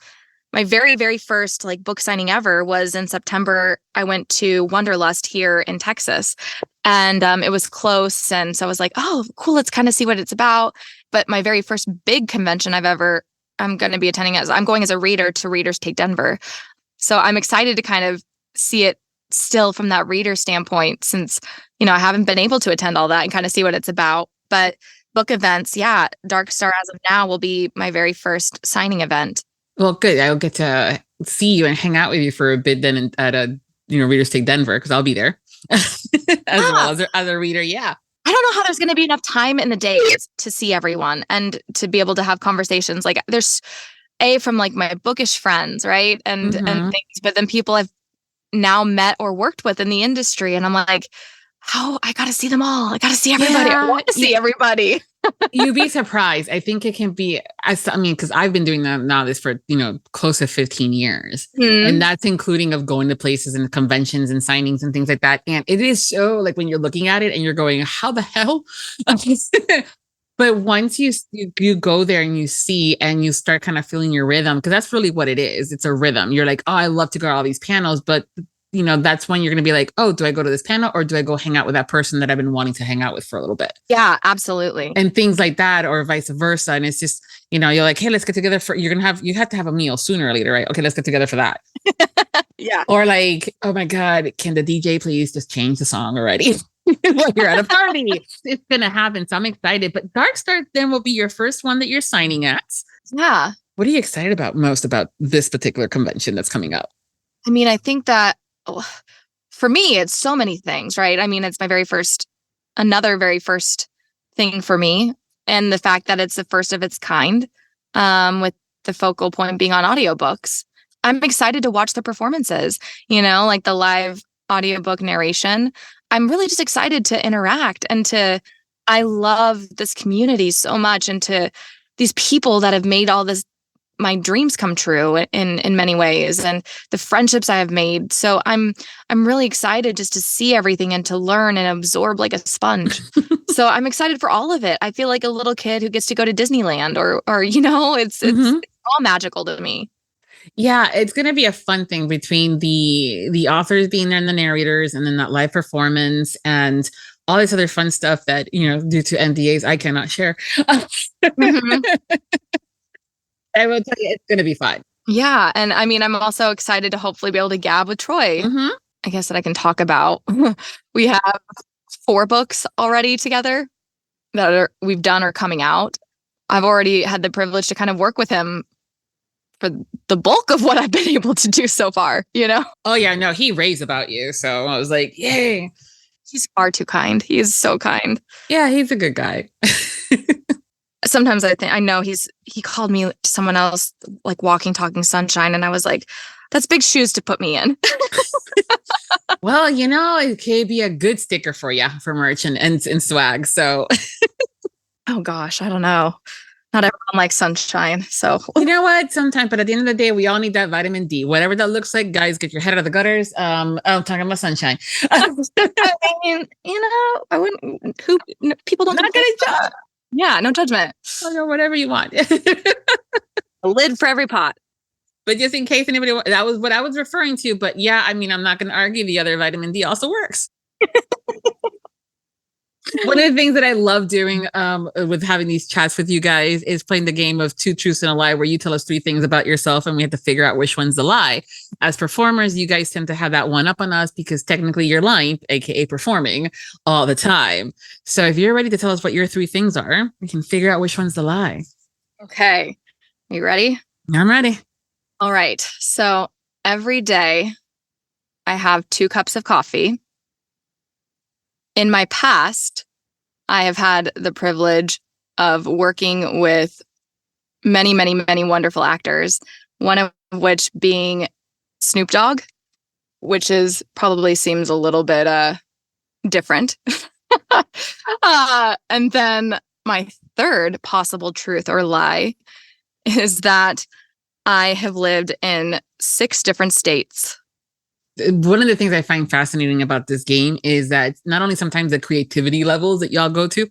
S3: my very, very first book signing ever was in September. I went to Wanderlust here in Texas, and it was close. And so I was like, oh, cool. Let's kind of see what it's about. But my very first big convention I'm going to be attending I'm going as a reader to Readers Take Denver. So I'm excited to kind of see it still from that reader standpoint, since, I haven't been able to attend all that and kind of see what it's about. But book events, yeah, Dark Star as of now will be my very first signing event.
S2: Well, good. I'll get to see you and hang out with you for a bit then at a, Readers Take Denver, because I'll be there well as a reader. Yeah.
S3: I don't know how there's going to be enough time in the days to see everyone and to be able to have conversations. Like there's from my bookish friends, right? And things, but then people I've now met or worked with in the industry. And I'm like, I got to see them all. I got to see everybody.
S2: Yeah.
S3: I want to see everybody.
S2: You'd be surprised. I think it can be, because I've been doing that now for, close to 15 years. And that's including of going to places and conventions and signings and things like that. And it is so when you're looking at it and you're going, how the hell? But once you go there and you see and you start kind of feeling your rhythm, because that's really what it is. It's a rhythm. You're like, oh, I love to go to all these panels, but that's when you're going to be like, oh, do I go to this panel or do I go hang out with that person that I've been wanting to hang out with for a little bit?
S3: Yeah, absolutely.
S2: And things like that, or vice versa. And it's just, you're like, hey, let's get together you have to have a meal sooner or later, right? Okay, let's get together for that.
S3: Yeah.
S2: Or like, oh my God, can the DJ please just change the song already? Like you're at a party. It's going to happen. So I'm excited. But Dark Start then will be your first one that you're signing at.
S3: Yeah.
S2: What are you excited about most about this particular convention that's coming up?
S3: I mean, I think that for me, it's so many things, right? I mean, it's my another very first thing for me. And the fact that it's the first of its kind, with the focal point being on audiobooks. I'm excited to watch the performances, like the live audiobook narration. I'm really just excited to interact I love this community so much, and to these people that have made all my dreams come true in many ways, and the friendships I have made. So I'm really excited just to see everything and to learn and absorb like a sponge. So I'm excited for all of it. I feel like a little kid who gets to go to Disneyland or it's all magical to me.
S2: Yeah, it's going to be a fun thing between the authors being there and the narrators, and then that live performance and all this other fun stuff that, due to NDAs, I cannot share. Mm-hmm. I will tell you, it's going to be fun.
S3: Yeah. And I mean, I'm also excited to hopefully be able to gab with Troy.
S2: Mm-hmm.
S3: I guess that I can talk about. We have 4 books already together that we've done or coming out. I've already had the privilege to kind of work with him for the bulk of what I've been able to do so far, Oh
S2: yeah, no, he raves about you. So I was like, yay.
S3: He's far too kind. He is so kind.
S2: Yeah, he's a good guy.
S3: Sometimes I know he called me someone else, like Walking, Talking Sunshine. And I was like, that's big shoes to put me in.
S2: Well, it could be a good sticker for you for merch and swag. So,
S3: oh gosh, I don't know. Not everyone likes sunshine. So,
S2: you know what? Sometimes, but at the end of the day, we all need that vitamin D. Whatever that looks like, guys, get your head out of the gutters. I'm talking about sunshine.
S3: I mean, I wouldn't. People don't.
S2: Not gonna judge.
S3: Yeah, no judgment.
S2: Whatever you want.
S3: A lid for every pot.
S2: But just in case anybody, that was what I was referring to. But yeah, I mean, I'm not going to argue the other vitamin D also works. One of the things that I love doing with having these chats with you guys is playing the game of 2 truths and a lie, where you tell us 3 things about yourself and we have to figure out which one's the lie. As performers, you guys tend to have that one up on us because technically you're lying, aka performing all the time. So if you're ready to tell us what your 3 things are, we can figure out which one's the lie.
S3: Okay. You ready?
S2: I'm ready.
S3: All right. So every day I have 2 cups of coffee. In my past, I have had the privilege of working with many, many, many wonderful actors, one of which being Snoop Dogg, which probably seems a little bit different. And then my third possible truth or lie is that I have lived in 6 different states.
S2: One of the things I find fascinating about this game is that not only sometimes the creativity levels that y'all go to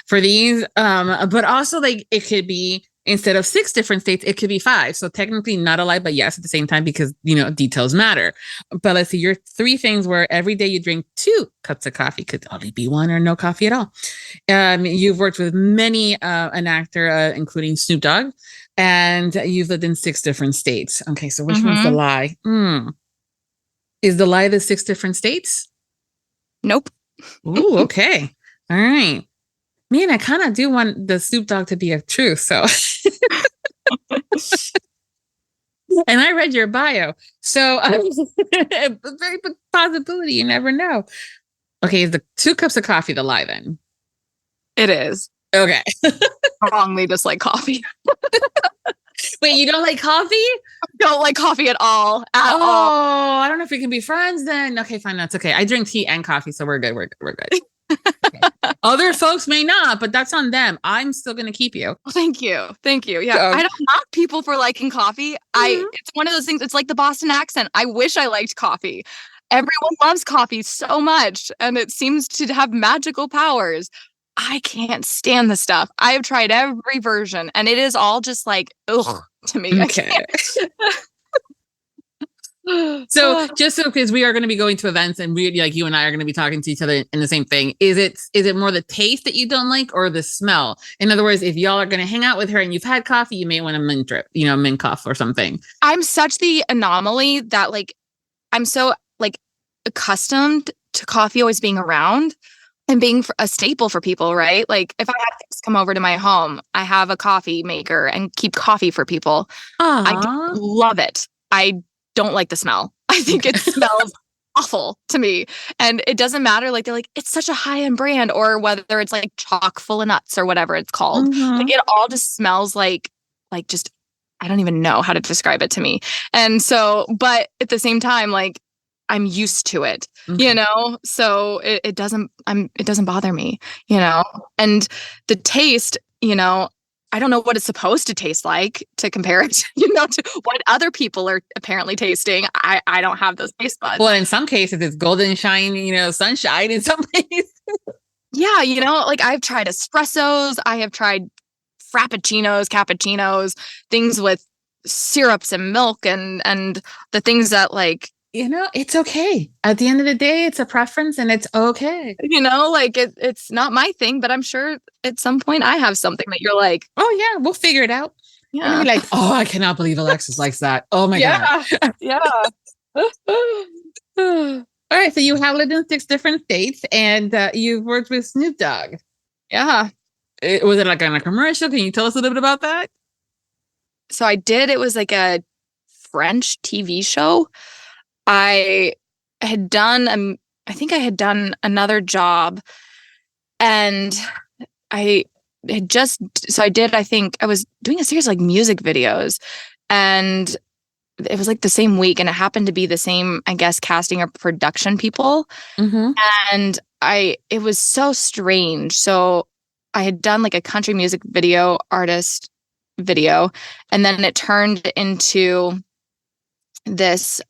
S2: for these, but also like it could be, instead of 6 different states, it could be 5. So technically not a lie, but yes, at the same time, because, details matter. But let's see, your 3 things were every day you drink 2 cups of coffee, could only be 1 or no coffee at all. You've worked with many, an actor, including Snoop Dogg, and you've lived in 6 different states. Okay, so which one's the lie? Is the lie the 6 different states?
S3: Nope.
S2: Ooh, okay. All right. Man, I kind of do want the Snoop Dogg to be a truth. So, and I read your bio. So, a very big possibility. You never know. Okay. Is the 2 cups of coffee the lie then?
S3: It is.
S2: Okay.
S3: Wrongly dislike coffee.
S2: Wait, you don't like coffee?
S3: Don't like coffee at all.
S2: I don't know if we can be friends then. Okay, fine. That's okay. I drink tea and coffee, so we're good. We're good. Okay. Other folks may not, but that's on them. I'm still going to keep you.
S3: Thank you. Yeah. I don't knock people for liking coffee. It's one of those things. It's like the Boston accent. I wish I liked coffee. Everyone loves coffee so much, and it seems to have magical powers. I can't stand the stuff. I have tried every version, and it is all just like, ugh, to me.
S2: Okay. So just so, because we are going to be going to events and we, like you and I are going to be talking to each other in the same thing. Is it more the taste that you don't like or the smell? In other words, if y'all are going to hang out with her and you've had coffee, you may want to mint drip, mint cough or something.
S3: I'm such the anomaly that like I'm so like accustomed to coffee always being around and being a staple for people, right? Like if I have guests come over to my home, I have a coffee maker and keep coffee for people. I love it. I don't like the smell. I think it smells awful to me. And it doesn't matter. Like they're like, it's such a high-end brand, or whether it's like chock full of nuts or whatever it's called. Like it all just smells like just, I don't even know how to describe it to me. And so, but at the same time, like I'm used to it, you know? So it doesn't bother me, you know? And the taste, you know, I don't know what it's supposed to taste like to compare it, you know, to what other people are apparently tasting. I don't have those taste buds.
S2: Well, in some cases it's golden shine, you know, sunshine in some places.
S3: Yeah, you know, like I've tried espressos, I have tried frappuccinos, cappuccinos, things with syrups and milk and the things that like,
S2: you know, it's okay. At the end of the day, it's a preference and it's okay.
S3: You know, like it's not my thing, but I'm sure at some point I have something that you're like,
S2: oh yeah, we'll figure it out. Yeah. And be like, oh, I cannot believe Alexis likes that. Oh my God.
S3: Yeah.
S2: All right. So you have lived in 6 different states and you've worked with Snoop Dogg.
S3: Yeah.
S2: Was it like on a commercial? Can you tell us a little bit about that?
S3: So I did. It was like a French TV show. I had done, I think I had done another job, and I think I was doing a series of like music videos, and it was like the same week, and it happened to be the same, I guess, casting or production people. And it was so strange. So I had done like a country music video artist video, and then it turned into this,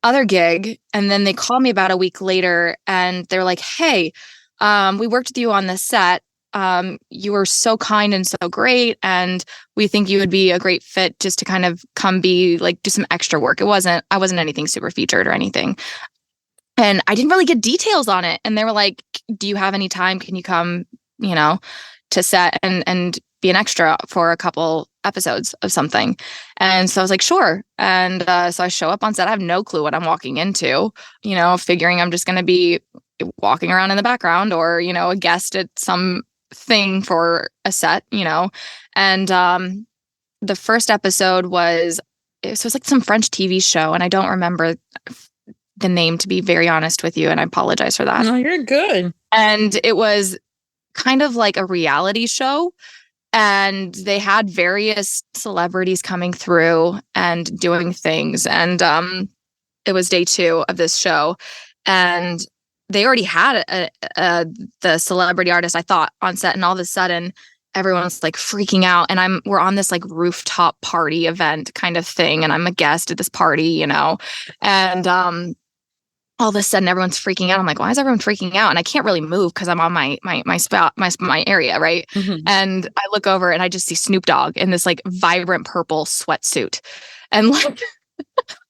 S3: other gig, and then they called me about a week later and they're like, hey, we worked with you on this set. You were so kind and so great, and we think you would be a great fit just to kind of come be like do some extra work. I wasn't anything super featured or anything, and I didn't really get details on it. And they were like, do you have any time? Can you come, you know, to set and be an extra for a couple episodes of something? And so I was like, sure. And so I show up on set. I have no clue what I'm walking into, you know, figuring I'm just going to be walking around in the background or, you know, a guest at some thing for a set, you know. And the first episode was like some French TV show, and I don't remember the name, to be very honest with you, and I apologize for that.
S2: No, you're good.
S3: And it was kind of like a reality show, and they had various celebrities coming through and doing things. And it was day 2 of this show, and they already had the celebrity artist, I thought, on set, and all of a sudden everyone's like freaking out, and we're on this like rooftop party event kind of thing, and I'm a guest at this party, you know, and all of a sudden everyone's freaking out. I'm like, why is everyone freaking out? And I can't really move because I'm on my spot, my area, right? And I look over and I just see Snoop Dogg in this like vibrant purple sweatsuit, and like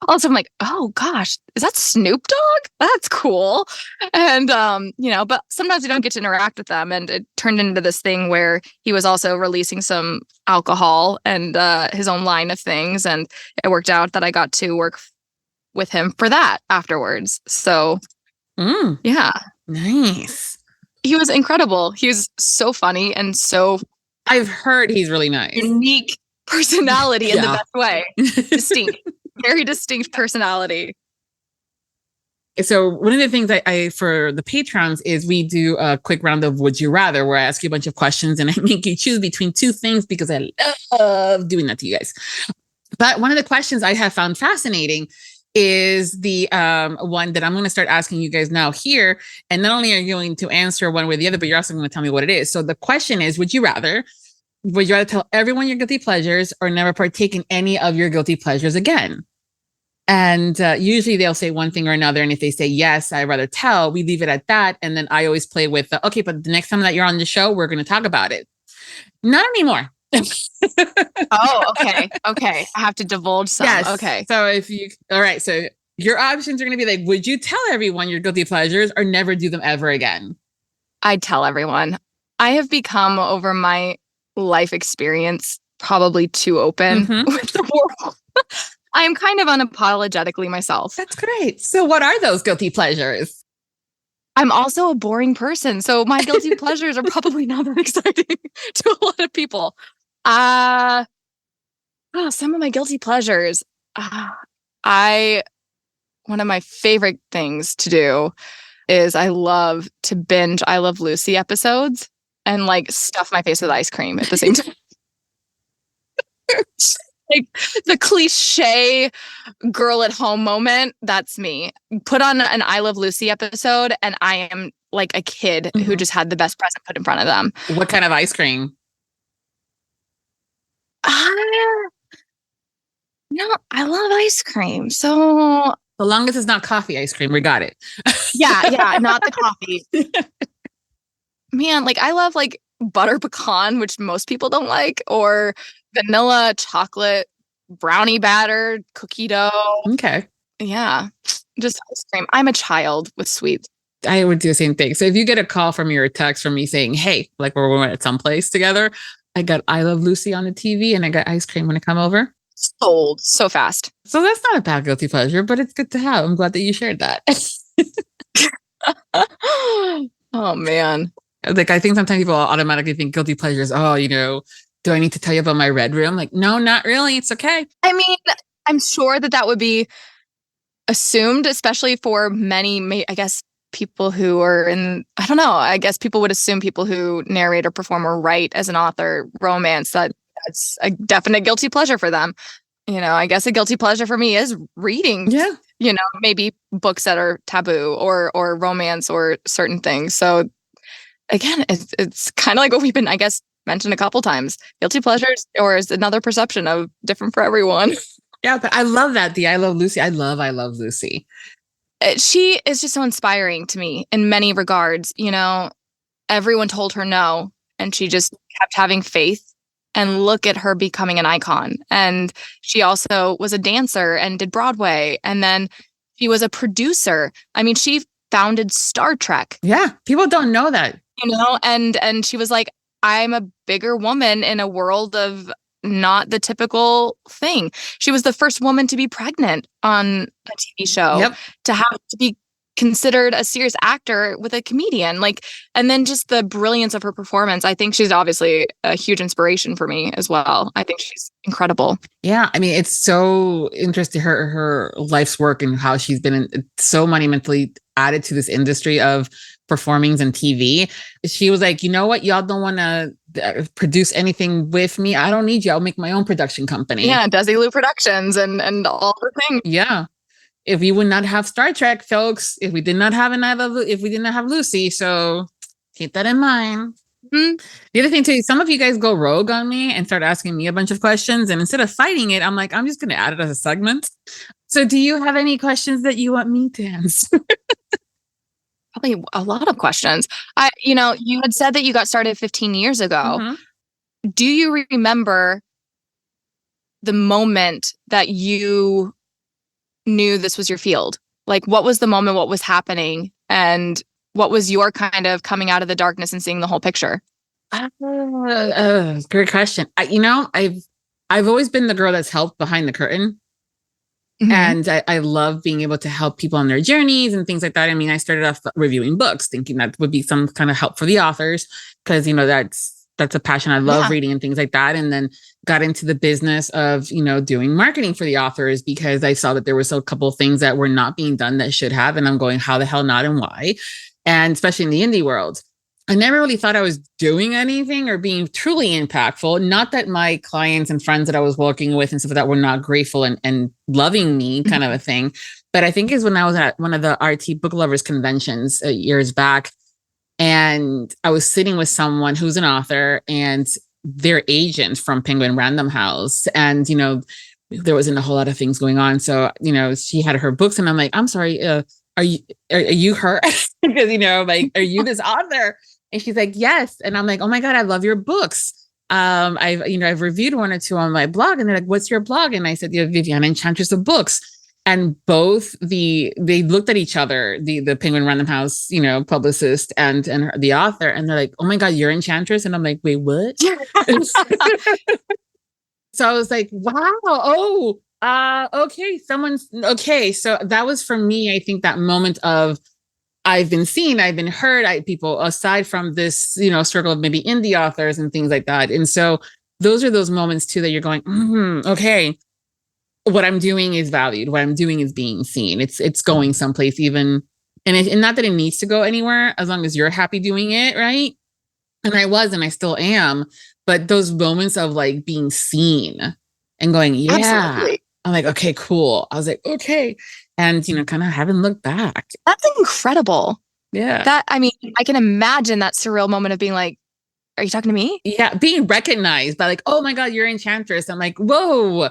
S3: also I'm like, oh gosh, is that Snoop Dogg? That's cool. And you know, but sometimes you don't get to interact with them, and it turned into this thing where he was also releasing some alcohol and his own line of things, and it worked out that I got to work with him for that afterwards. So yeah,
S2: nice.
S3: He was incredible. He was so funny and so,
S2: I've heard he's really nice,
S3: unique personality in the best way. Distinct, very distinct personality.
S2: So one of the things I for the patrons is we do a quick round of Would You Rather, where I ask you a bunch of questions and I make you choose between 2 things because I love doing that to you guys. But one of the questions I have found fascinating is the one that I'm going to start asking you guys now here. And not only are you going to answer one way or the other, but you're also going to tell me what it is. So the question is, would you rather tell everyone your guilty pleasures or never partake in any of your guilty pleasures again? And usually they'll say one thing or another. And if they say, yes, I'd rather tell, we leave it at that. And then I always play with, okay, but the next time that you're on the show, we're going to talk about it. Not anymore.
S3: Oh, okay. Okay. I have to divulge some.
S2: Yes.
S3: Okay.
S2: So all right. So your options are going to be like, would you tell everyone your guilty pleasures or never do them ever again?
S3: I'd tell everyone. I have become, over my life experience, probably too open with the world. I am kind of unapologetically myself.
S2: That's great. So what are those guilty pleasures?
S3: I'm also a boring person, so my guilty pleasures are probably not very exciting to a lot of people. Some of my guilty pleasures. One of my favorite things to do is I love to binge I Love Lucy episodes and like stuff my face with ice cream at the same time. Like the cliche girl at home moment, that's me. Put on an I Love Lucy episode and I am like a kid who just had the best present put in front of them.
S2: What kind of ice cream?
S3: No, I love ice cream. So
S2: long as it's not coffee ice cream, we got it.
S3: yeah, not the coffee. Man, like I love like butter pecan, which most people don't like, or vanilla chocolate brownie batter, cookie dough.
S2: Okay.
S3: Yeah, just ice cream. I'm a child with sweets.
S2: I would do the same thing. So if you get a call from me or a text from me saying, hey, like we went at some place together, I got I Love Lucy on the TV and I got ice cream when I come over.
S3: Sold so fast.
S2: So that's not a bad guilty pleasure, but it's good to have. I'm glad that you shared that.
S3: Oh, man.
S2: Like, I think sometimes people automatically think guilty pleasures. Oh, do I need to tell you about my red room? Like, no, not really. It's okay.
S3: I mean, I'm sure that would be assumed, especially for many, I guess, people who are in, I don't know, I guess people would assume people who narrate or perform or write as an author romance, that's a definite guilty pleasure for them. I guess a guilty pleasure for me is reading, maybe books that are taboo or romance or certain things. So again, it's kind of like what we've been, I guess, mentioned a couple times. Guilty pleasures, or is another perception of different for everyone.
S2: Yeah, but I love that. The I Love Lucy. I love Lucy.
S3: She is just so inspiring to me in many regards. Everyone told her no, and she just kept having faith. And look at her becoming an icon. And she also was a dancer and did Broadway. And then she was a producer. I mean, she founded Star Trek.
S2: Yeah, people don't know that.
S3: And she was like, I'm a bigger woman in a world of not the typical thing. She was the first woman to be pregnant on a TV show, to have to be considered a serious actor with a comedian, and then just the brilliance of her performance. I think she's obviously a huge inspiration for me as well. I think she's incredible. Yeah.
S2: I mean, it's so interesting, her life's work and how she's been so monumentally added to this industry of performings and TV. She was like, you know what? Y'all don't want to produce anything with me. I don't need you. I'll make my own production company.
S3: Yeah. Desilu Productions and all the things.
S2: Yeah. If we would not have Star Trek, folks, if we did not have if we did not have Lucy, so keep that in mind. Mm-hmm. The other thing too, some of you guys go rogue on me and start asking me a bunch of questions, and instead of fighting it, I'm like, I'm just going to add it as a segment. So, do you have any questions that you want me to answer?
S3: Probably a lot of questions. You had said that you got started 15 years ago. Mm-hmm. Do you remember the moment that you knew this was your field? Like, what was the moment, what was happening, and what was your kind of coming out of the darkness and seeing the whole picture?
S2: Great question. I've always been the girl that's helped behind the curtain. Mm-hmm. And I love being able to help people on their journeys and things like that. I mean, I started off reviewing books thinking that would be some kind of help for the authors because, that's a passion. I love reading and things like that. And then got into the business of, doing marketing for the authors because I saw that there was a couple of things that were not being done that should have. And I'm going, how the hell not and why? And especially in the indie world, I never really thought I was doing anything or being truly impactful. Not that my clients and friends that I was working with and stuff like that were not grateful and loving me kind of a thing. But I think is when I was at one of the RT book lovers conventions years back, and I was sitting with someone who's an author and their agent from Penguin Random House. And, there wasn't a whole lot of things going on. So, she had her books and I'm like, I'm sorry, are you her? Because, are you this author? And she's like, yes. And I'm like, oh my God, I love your books. I've reviewed one or two on my blog. And they're like, what's your blog? And I said, Viviana, Enchantress of Books. And both they looked at each other, the Penguin Random House, publicist and the author, and they're like, "Oh my God, you're Enchantress!" And I'm like, "Wait, what?" So I was like, "Wow, oh, Okay. Okay. So that was for me, I think that moment of I've been seen, I've been heard, people aside from this, circle of maybe indie authors and things like that. And so those are those moments too, that you're going, okay, what I'm doing is valued. What I'm doing is being seen. It's going someplace even, and not that it needs to go anywhere as long as you're happy doing it. Right. And I was, and I still am, but those moments of like being seen and going, yeah, absolutely. I'm like, okay, cool. I was like, okay. And, kind of haven't looked back.
S3: That's incredible.
S2: Yeah.
S3: I can imagine that surreal moment of being like, are you talking to me?
S2: Yeah. Being recognized by like, oh my God, you're Enchantress. I'm like, whoa.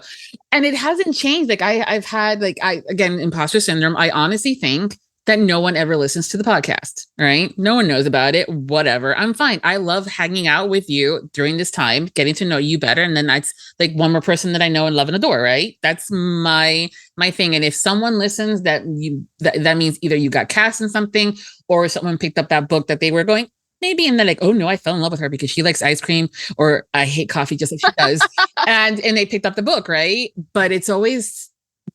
S2: And it hasn't changed. Like I've had again, imposter syndrome. I honestly think that no one ever listens to the podcast, right? No one knows about it, whatever. I'm fine. I love hanging out with you during this time, getting to know you better. And then that's like one more person that I know and love and adore, right? That's my thing. And if someone listens, that means either you got cast in something or someone picked up that book that they were going, maybe, and they're like, oh no, I fell in love with her because she likes ice cream, or I hate coffee just like she does. and they picked up the book, right? But it's always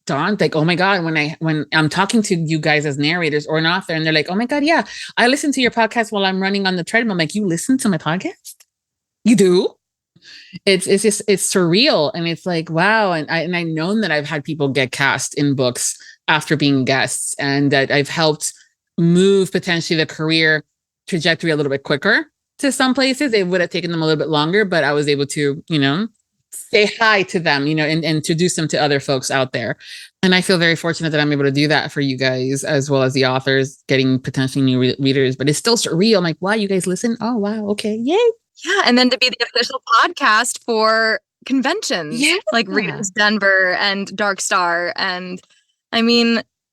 S2: dawned like, oh my God, when I'm talking to you guys as narrators or an author, and they're like, oh my God, yeah, I listen to your podcast while I'm running on the treadmill. I'm like, you listen to my podcast? You do? It's surreal. And it's like, wow. And I've known that I've had people get cast in books after being guests, and that I've helped move potentially the career trajectory a little bit quicker to some places. It would have taken them a little bit longer, but I was able to, say hi to them, and introduce them to other folks out there. And I feel very fortunate that I'm able to do that for you guys, as well as the authors getting potentially new readers. But it's still surreal. I'm like, wow, you guys listen? Oh, wow. Okay. Yay.
S3: Yeah. And then to be the official podcast for conventions, like Readers Denver and Dark Star. And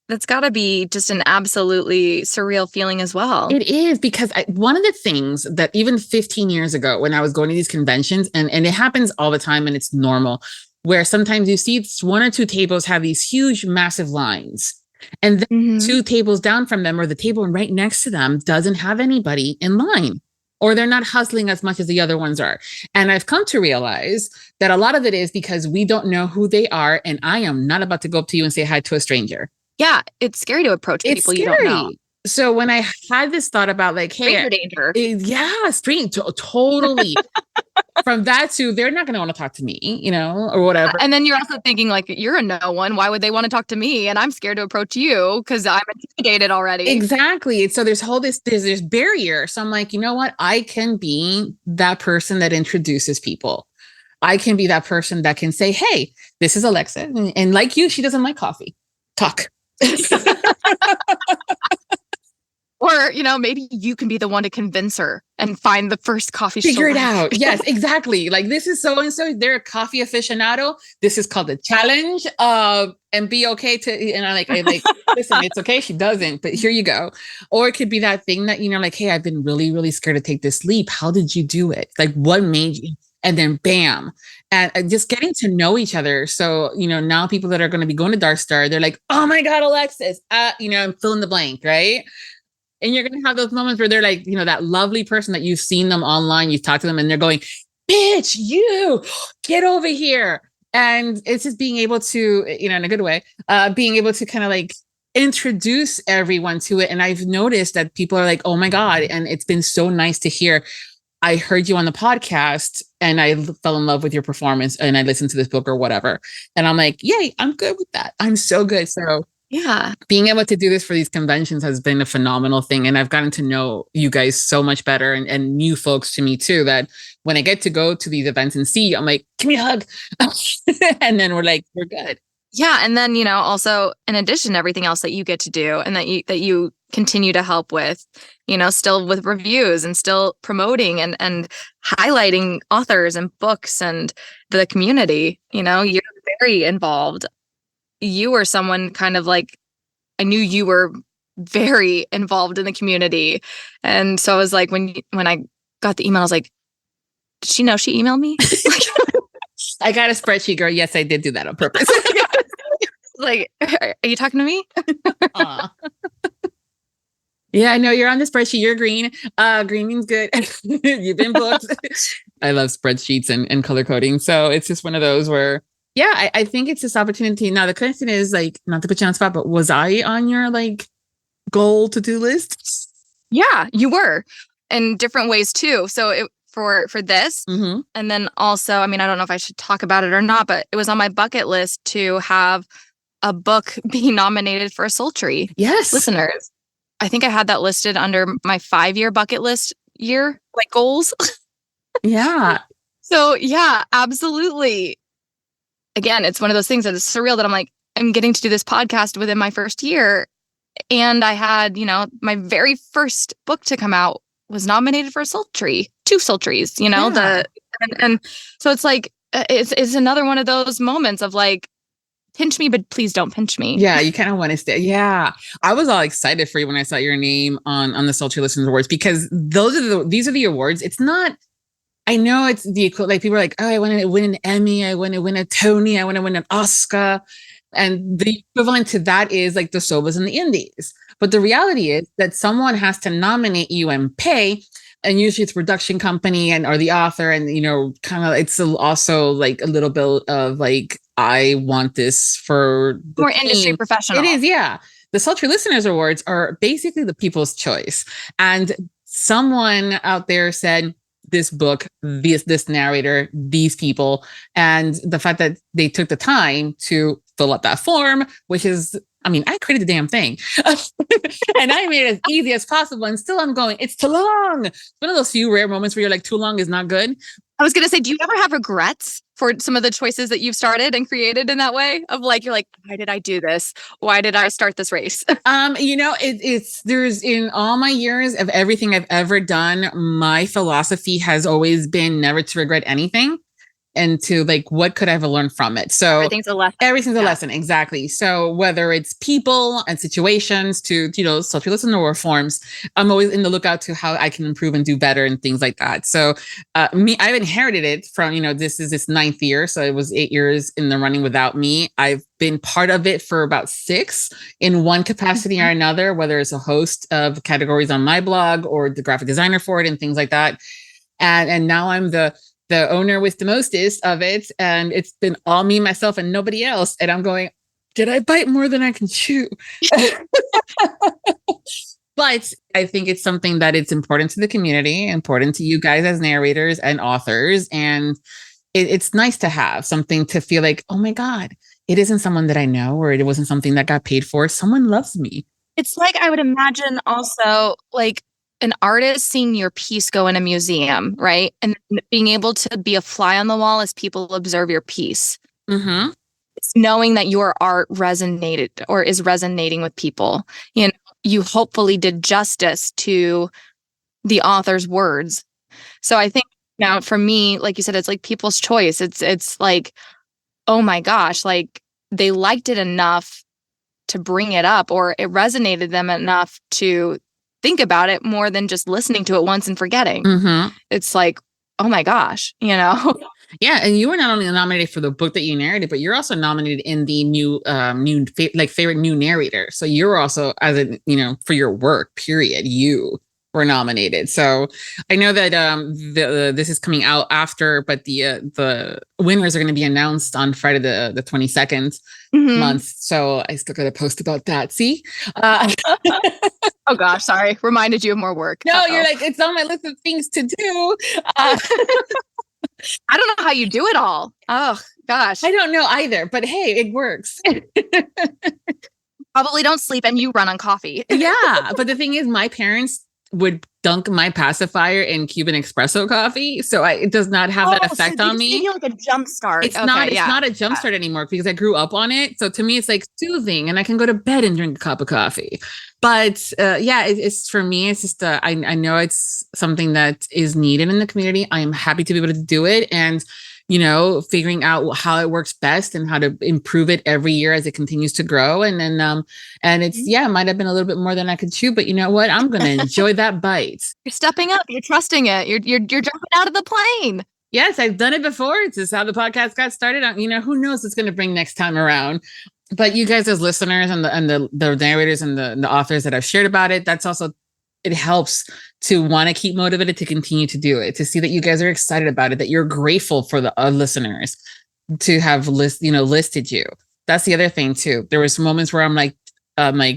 S3: that's got to be just an absolutely surreal feeling as well.
S2: It is, because one of the things that even 15 years ago when I was going to these conventions, and it happens all the time and it's normal, where sometimes you see one or two tables have these huge, massive lines. And then 2 tables down from them, or the table right next to them, doesn't have anybody in line, or they're not hustling as much as the other ones are. And I've come to realize that a lot of it is because we don't know who they are. And I am not about to go up to you and say hi to a stranger.
S3: Yeah, it's scary to approach people you don't know.
S2: So when I had this thought about like, hey,
S3: stranger danger.
S2: Totally. From that to, they're not going to want to talk to me, or whatever.
S3: And then you're also thinking like, you're a no one. Why would they want to talk to me? And I'm scared to approach you because I'm intimidated already.
S2: Exactly. So there's this barrier. So I'm like, you know what? I can be that person that introduces people. I can be that person that can say, hey, this is Alexa. And like you, she doesn't like coffee. Talk.
S3: Or, maybe you can be the one to convince her and find the first coffee shop.
S2: Figure it out. Yes, exactly. Like, this is so-and-so. They're a coffee aficionado. This is called a challenge. And be okay to, and I like, listen, it's okay. She doesn't, but here you go. Or it could be that thing that, like, hey, I've been really, really scared to take this leap. How did you do it? Like, what made you? And then bam. And just getting to know each other. So, now people that are going to be going to Dark Star, they're like, oh my God, Alexis, I'm fill in the blank, right? And you're going to have those moments where they're like, that lovely person that you've seen them online, you've talked to them and they're going, bitch, you get over here. And it's just being able to, in a good way, being able to kind of like introduce everyone to it. And I've noticed that people are like, oh my God. And it's been so nice to hear. I heard you on the podcast and I fell in love with your performance and I listened to this book or whatever. And I'm like, yay, I'm good with that. I'm so good. So
S3: yeah,
S2: being able to do this for these conventions has been a phenomenal thing. And I've gotten to know you guys so much better and new folks to me too, that when I get to go to these events and see you, I'm like, give me a hug. And then we're like, we're good.
S3: Yeah. And then, also in addition to everything else that you get to do and that you continue to help with, still with reviews and still promoting and highlighting authors and books and the community, you're very involved. You were someone kind of like, I knew you were very involved in the community. And so I was like, when I got the email, I was like, did she know she emailed me?
S2: I got a spreadsheet, girl. Yes, I did do that on purpose.
S3: Like, are you talking to me?
S2: Yeah, I know you're on the spreadsheet. You're green. Green means good. You've been booked. I love spreadsheets and color coding. So it's just one of those where Yeah, I think it's this opportunity. Now, the question is like, not to put you on the spot, but was I on your like goal to-do list?
S3: Yeah, you were in different ways too. So for this,
S2: Mm-hmm.
S3: and then also, I mean, I don't know if I should talk about it or not, but it was on my bucket list to have a book be nominated for a Sultry.
S2: Yes.
S3: Listeners, I think I had that listed under my 5-year bucket list year, like goals.
S2: Yeah.
S3: So yeah, absolutely. Again, it's one of those things that is surreal that I'm like, I'm getting to do this podcast within my first year. And I had, my very first book to come out was nominated for a Sultry, 2 Sultrys,
S2: Yeah.
S3: and so it's like, it's another one of those moments of like, pinch me, but please don't pinch me.
S2: Yeah, you kind of want to stay. Yeah. I was all excited for you when I saw your name on the Sultry Listeners Awards, because these are the awards. It's not, I know it's the equivalent, like people are like, oh, I want to win an Emmy, I want to win a Tony, I want to win an Oscar. And the equivalent to that is like the Sobas and the Indies. But the reality is that someone has to nominate you and pay. And usually it's production company or the author. And, kind of, it's also like a little bit of like, I want this for the
S3: more
S2: team.
S3: industry professional.
S2: It is, yeah. The Sultry Listeners Awards are basically the people's choice. And someone out there said, this book, this narrator, these people, and the fact that they took the time to fill out that form, which is, I mean, I created the damn thing and I made it as easy as possible. And still I'm going, it's too long. It's one of those few rare moments where you're like, too long is not good.
S3: I was going to say, do you ever have regrets for some of the choices that you've started and created in that way of like, you're like, why did I do this? Why did I start this race?
S2: There's in all my years of everything I've ever done, my philosophy has always been never to regret anything. And to like, what could I have learned from it? So
S3: everything's a lesson.
S2: Everything's a lesson. Exactly. So whether it's people and situations to, Sultry Listener or forms, I'm always in the lookout to how I can improve and do better and things like that. So I've inherited it from, this is this 9th year. So it was 8 years in the running without me. I've been part of it for about 6 in one capacity or another, whether it's a host of categories on my blog or the graphic designer for it and things like that. And now I'm the owner with the mostest of it. And it's been all me, myself, and nobody else. And I'm going, did I bite more than I can chew? But I think it's something that it's important to the community, important to you guys as narrators and authors. And it's nice to have something to feel like, oh my God, it isn't someone that I know, or it wasn't something that got paid for. Someone loves me.
S3: It's like, I would imagine also like an artist seeing your piece go in a museum, right? And being able to be a fly on the wall as people observe your piece.
S2: Mm-hmm.
S3: It's knowing that your art resonated or is resonating with people. You hopefully did justice to the author's words. So I think now for me, like you said, it's like people's choice. It's like, oh my gosh, like they liked it enough to bring it up, or it resonated them enough to think about it more than just listening to it once and forgetting.
S2: Mm-hmm.
S3: It's like, oh my gosh,
S2: Yeah, and you were not only nominated for the book that you narrated, but you're also nominated in the new favorite new narrator. So you're also, as a for your work, period, you were nominated. So I know that this is coming out after, but the winners are going to be announced on Friday the 22nd month. So I still got a post about that. See.
S3: Oh gosh, sorry. Reminded you of more work.
S2: No, you're like, it's on my list of things to do.
S3: I don't know how you do it all. Oh gosh.
S2: I don't know either, but hey, it works.
S3: Probably don't sleep and you run on coffee.
S2: Yeah. But the thing is, my parents would dunk my pacifier in Cuban espresso coffee. So it does not have that effect on me.
S3: It's like a jump start.
S2: It's not a jump start anymore because I grew up on it. So to me, it's like soothing and I can go to bed and drink a cup of coffee. But it's for me, it's just, I know it's something that is needed in the community. I am happy to be able to do it. And figuring out how it works best and how to improve it every year as it continues to grow. And then, and it's, it might have been a little bit more than I could chew, but you know what? I'm going to enjoy that bite.
S3: You're stepping up. You're trusting it. You're jumping out of the plane.
S2: Yes, I've done it before. It's just how the podcast got started. Who knows what's going to bring next time around. But you guys as listeners and the narrators and the authors that I've shared about it, that's also, it helps to want to keep motivated to continue to do it, to see that you guys are excited about it, that you're grateful for the listeners. to have listed you. That's the other thing too. There was moments where I'm like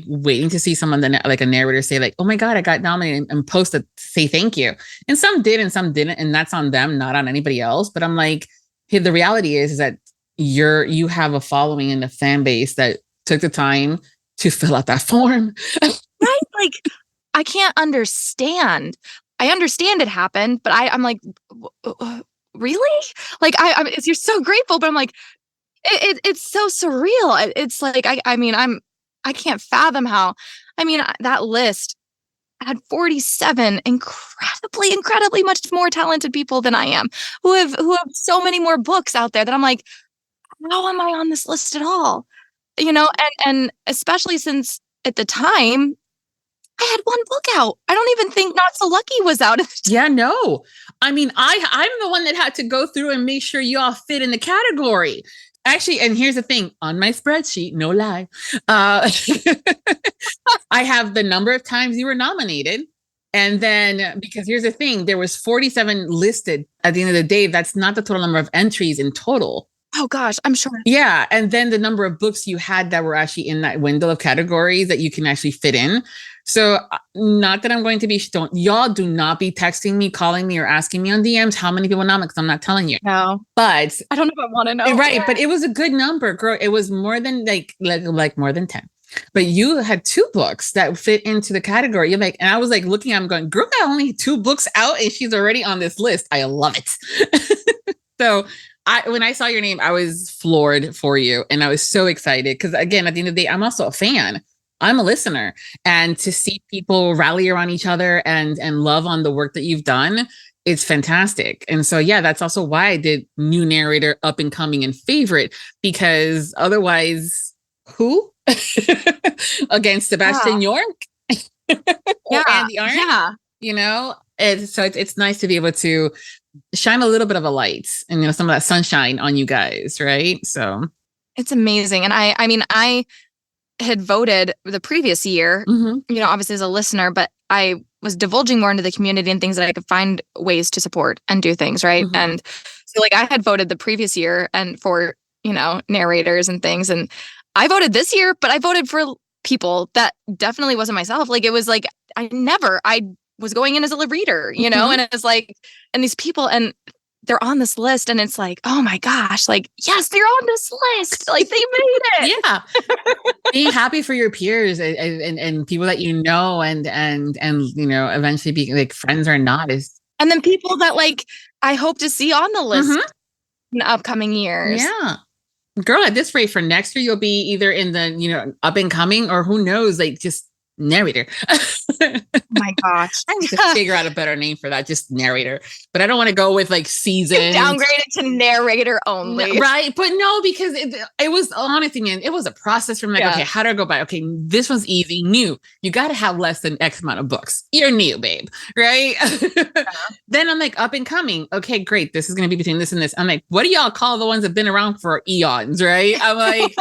S2: waiting to see someone like a narrator say like, oh my God, I got nominated, and post to say thank you. And some did and some didn't. And that's on them, not on anybody else. But I'm like, hey, the reality is that you have a following and a fan base that took the time to fill out that form.
S3: Right? Like, I can't understand. I understand it happened, but I'm like, really? Like, you're so grateful, but I'm like, it's so surreal. It's like, I can't fathom how, that list had 47 incredibly much more talented people than I am, who have so many more books out there that I'm like, how am I on this list at all? And especially since at the time I had one book out. I don't even think Not So Lucky was out at the time.
S2: Yeah, no. I'm the one that had to go through and make sure you all fit in the category. Actually, and here's the thing, on my spreadsheet, no lie, I have the number of times you were nominated. And then, because here's the thing, there was 47 listed at the end of the day. That's not the total number of entries in total.
S3: Oh gosh, I'm sure.
S2: Yeah. And then the number of books you had that were actually in that window of categories that you can actually fit in. So not that I'm going to be, y'all do not be texting me, calling me, or asking me on DMs how many people nominated, because I'm not telling you.
S3: No.
S2: But
S3: I don't know if I want to know.
S2: Right. But it was a good number, girl. It was more than like more than 10. But you had 2 books that fit into the category. You're like, and I was like looking, I'm going, girl got only 2 books out and she's already on this list. I love it. So when I saw your name, I was floored for you. And I was so excited because, again, at the end of the day, I'm also a fan. I'm a listener. And to see people rally around each other and love on the work that you've done, it's fantastic. And so, yeah, that's also why I did new narrator, up and coming, and favorite, because otherwise, who? Against Sebastian York? Or Andy Arndt?
S3: Yeah.
S2: It's nice to be able to shine a little bit of a light and, some of that sunshine on you guys, right? So
S3: it's amazing. And I had voted the previous year, obviously as a listener, but I was divulging more into the community and things that I could find ways to support and do things, right? And so like I had voted the previous year and for, narrators and things. And I voted this year, but I voted for people that definitely wasn't myself. Like it was like, I was going in as a reader, and it was like, and these people, and they're on this list, and it's like, oh my gosh, like, yes, they're on this list. Like they made it.
S2: Yeah. Being happy for your peers and people that and eventually being like friends or not is.
S3: And then people that like, I hope to see on the list in upcoming years.
S2: Yeah. Girl, at this rate for next year, you'll be either in the, up and coming, or who knows, like just narrator.
S3: Oh my gosh.
S2: I need to figure out a better name for that, just narrator. But I don't want to go with like season.
S3: Downgrade it to narrator only.
S2: Right. But no, because it was honestly, man, it was a process from like, okay, how do I go by? Okay, this one's easy, new. You got to have less than X amount of books. You're new, babe. Right. Then I'm like, up and coming. Okay, great. This is going to be between this and this. I'm like, what do y'all call the ones that have been around for eons? Right. I'm like,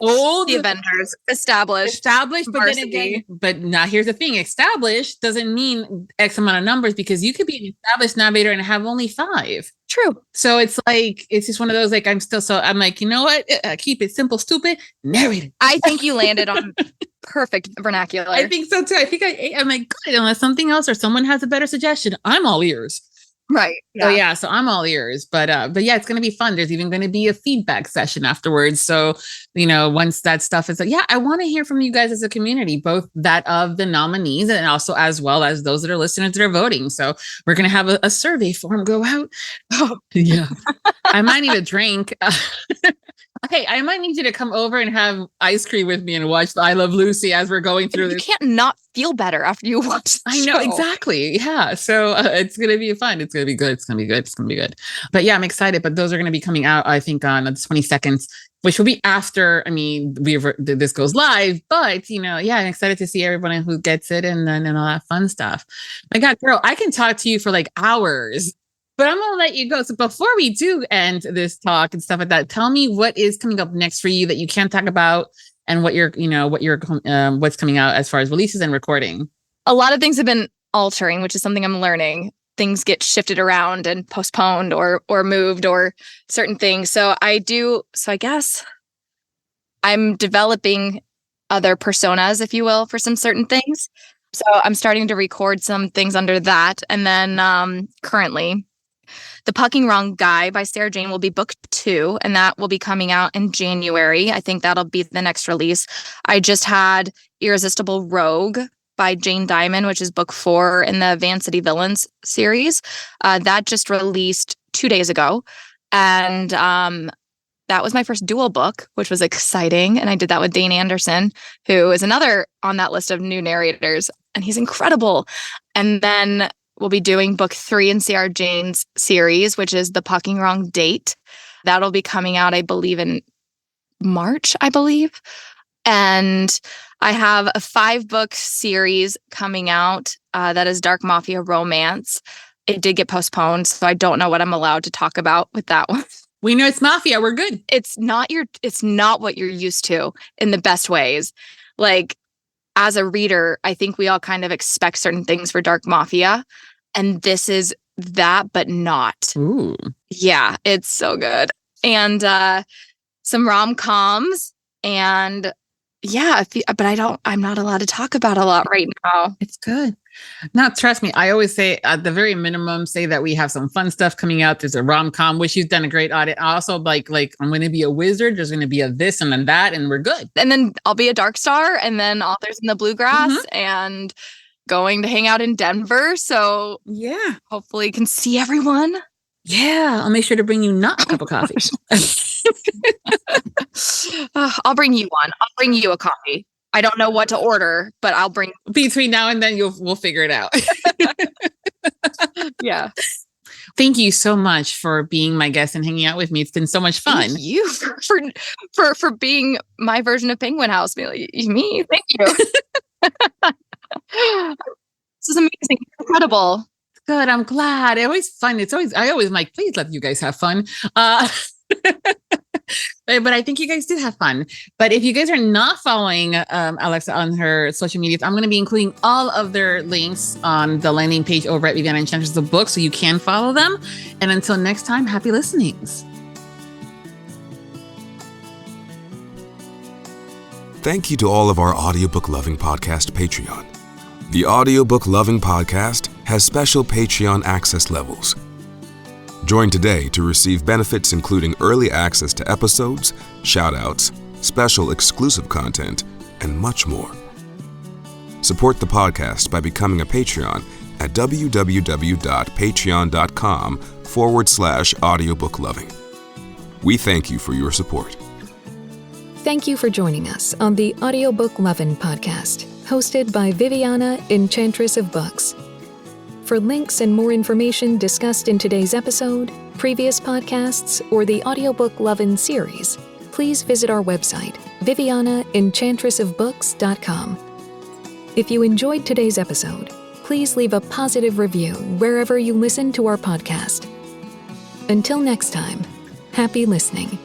S2: old.
S3: The Avengers. Established.
S2: But then again, but now here's the thing. Established doesn't mean X amount of numbers, because you could be an established narrator and have only 5.
S3: True.
S2: So it's like, it's just one of those, like, I'm like, you know what? Keep it simple, stupid, narrator.
S3: I think you landed on perfect vernacular.
S2: I think so too. I'm like, good, unless something else or someone has a better suggestion, I'm all ears.
S3: Right.
S2: Yeah. So I'm all ears, but yeah, it's going to be fun. There's even going to be a feedback session afterwards. So, once that stuff is like, yeah, I want to hear from you guys as a community, both that of the nominees and also as well as those that are listeners that are voting. So we're going to have a survey form go out. Oh, yeah. I might need a drink. Hey, I might need you to come over and have ice cream with me and watch I Love Lucy as we're going through this.
S3: You can't not feel better after you watch the
S2: show. I know, exactly. Yeah. So it's going to be fun. It's going to be good. It's going to be good. It's going to be good. But yeah, I'm excited. But those are going to be coming out, I think, on the 22nd, which will be after, this goes live. But, I'm excited to see everyone who gets it and all that fun stuff. My God, girl, I can talk to you for like hours. But I'm going to let you go. So before we do end this talk and stuff like that, tell me what is coming up next for you that you can't talk about, and what's coming out as far as releases and recording.
S3: A lot of things have been altering, which is something I'm learning. things get shifted around and postponed or moved or certain things. So I guess I'm developing other personas, if you will, for some certain things. So I'm starting to record some things under that. And then currently, The Pucking Wrong Guy by Sarah Jane will be book 2, and that will be coming out in January. I think that'll be the next release. I just had Irresistible Rogue by Jane Diamond, which is book 4 in the Van City Villains series. That just released 2 days ago. And that was my first dual book, which was exciting. And I did that with Dane Anderson, who is another on that list of new narrators. And he's incredible. And then we'll be doing book 3 in Sarah Jane's series, which is The Pucking Wrong Date. That'll be coming out, I believe, in March, And I have a 5-book series coming out that is Dark Mafia Romance. It did get postponed, so I don't know what I'm allowed to talk about with that one.
S2: We know it's mafia. We're good.
S3: It's not what you're used to in the best ways. Like, as a reader, I think we all kind of expect certain things for Dark Mafia, and this is that, but not.
S2: Ooh.
S3: Yeah, it's so good. And some rom-coms, and yeah, I'm not allowed to talk about a lot right now.
S2: It's good. No, trust me. I always say at the very minimum, say that we have some fun stuff coming out. There's a rom-com, which you've done a great audit. Also, like I'm going to be a wizard. There's going to be a this and then that, and we're good.
S3: And then I'll be a dark star, and then Authors in the Bluegrass, and going to hang out in Denver. So
S2: yeah,
S3: hopefully can see everyone.
S2: Yeah, I'll make sure to bring you not a cup of coffee.
S3: I'll bring you one. I'll bring you a coffee. I don't know what to order, but I'll bring.
S2: Between now and then, we'll figure it out.
S3: Yeah.
S2: Thank you so much for being my guest and hanging out with me. It's been so much fun.
S3: Thank you for being my version of Penguin House. Me, thank you. This is amazing, incredible.
S2: Good. I'm glad. I always am like, please let you guys have fun. But I think you guys did have fun. But if you guys are not following Alexa on her social medias, I'm going to be including all of their links on the landing page over at Viviana Enchantress of Books, so you can follow them. And until next time, happy listenings.
S4: Thank you to all of our Audiobook Lovin Podcast Patreon. The Audiobook Lovin Podcast has special Patreon access levels. Join today to receive benefits including early access to episodes, shout-outs, special exclusive content, and much more. Support the podcast by becoming a Patreon at www.patreon.com/audiobookloving. We thank you for your support.
S1: Thank you for joining us on the Audiobook Lovin Podcast, hosted by Viviana, Enchantress of Books. For links and more information discussed in today's episode, previous podcasts, or the Audiobook Lovin series, please visit our website, vivianaenchantressofbooks.com. If you enjoyed today's episode, please leave a positive review wherever you listen to our podcast. Until next time, happy listening.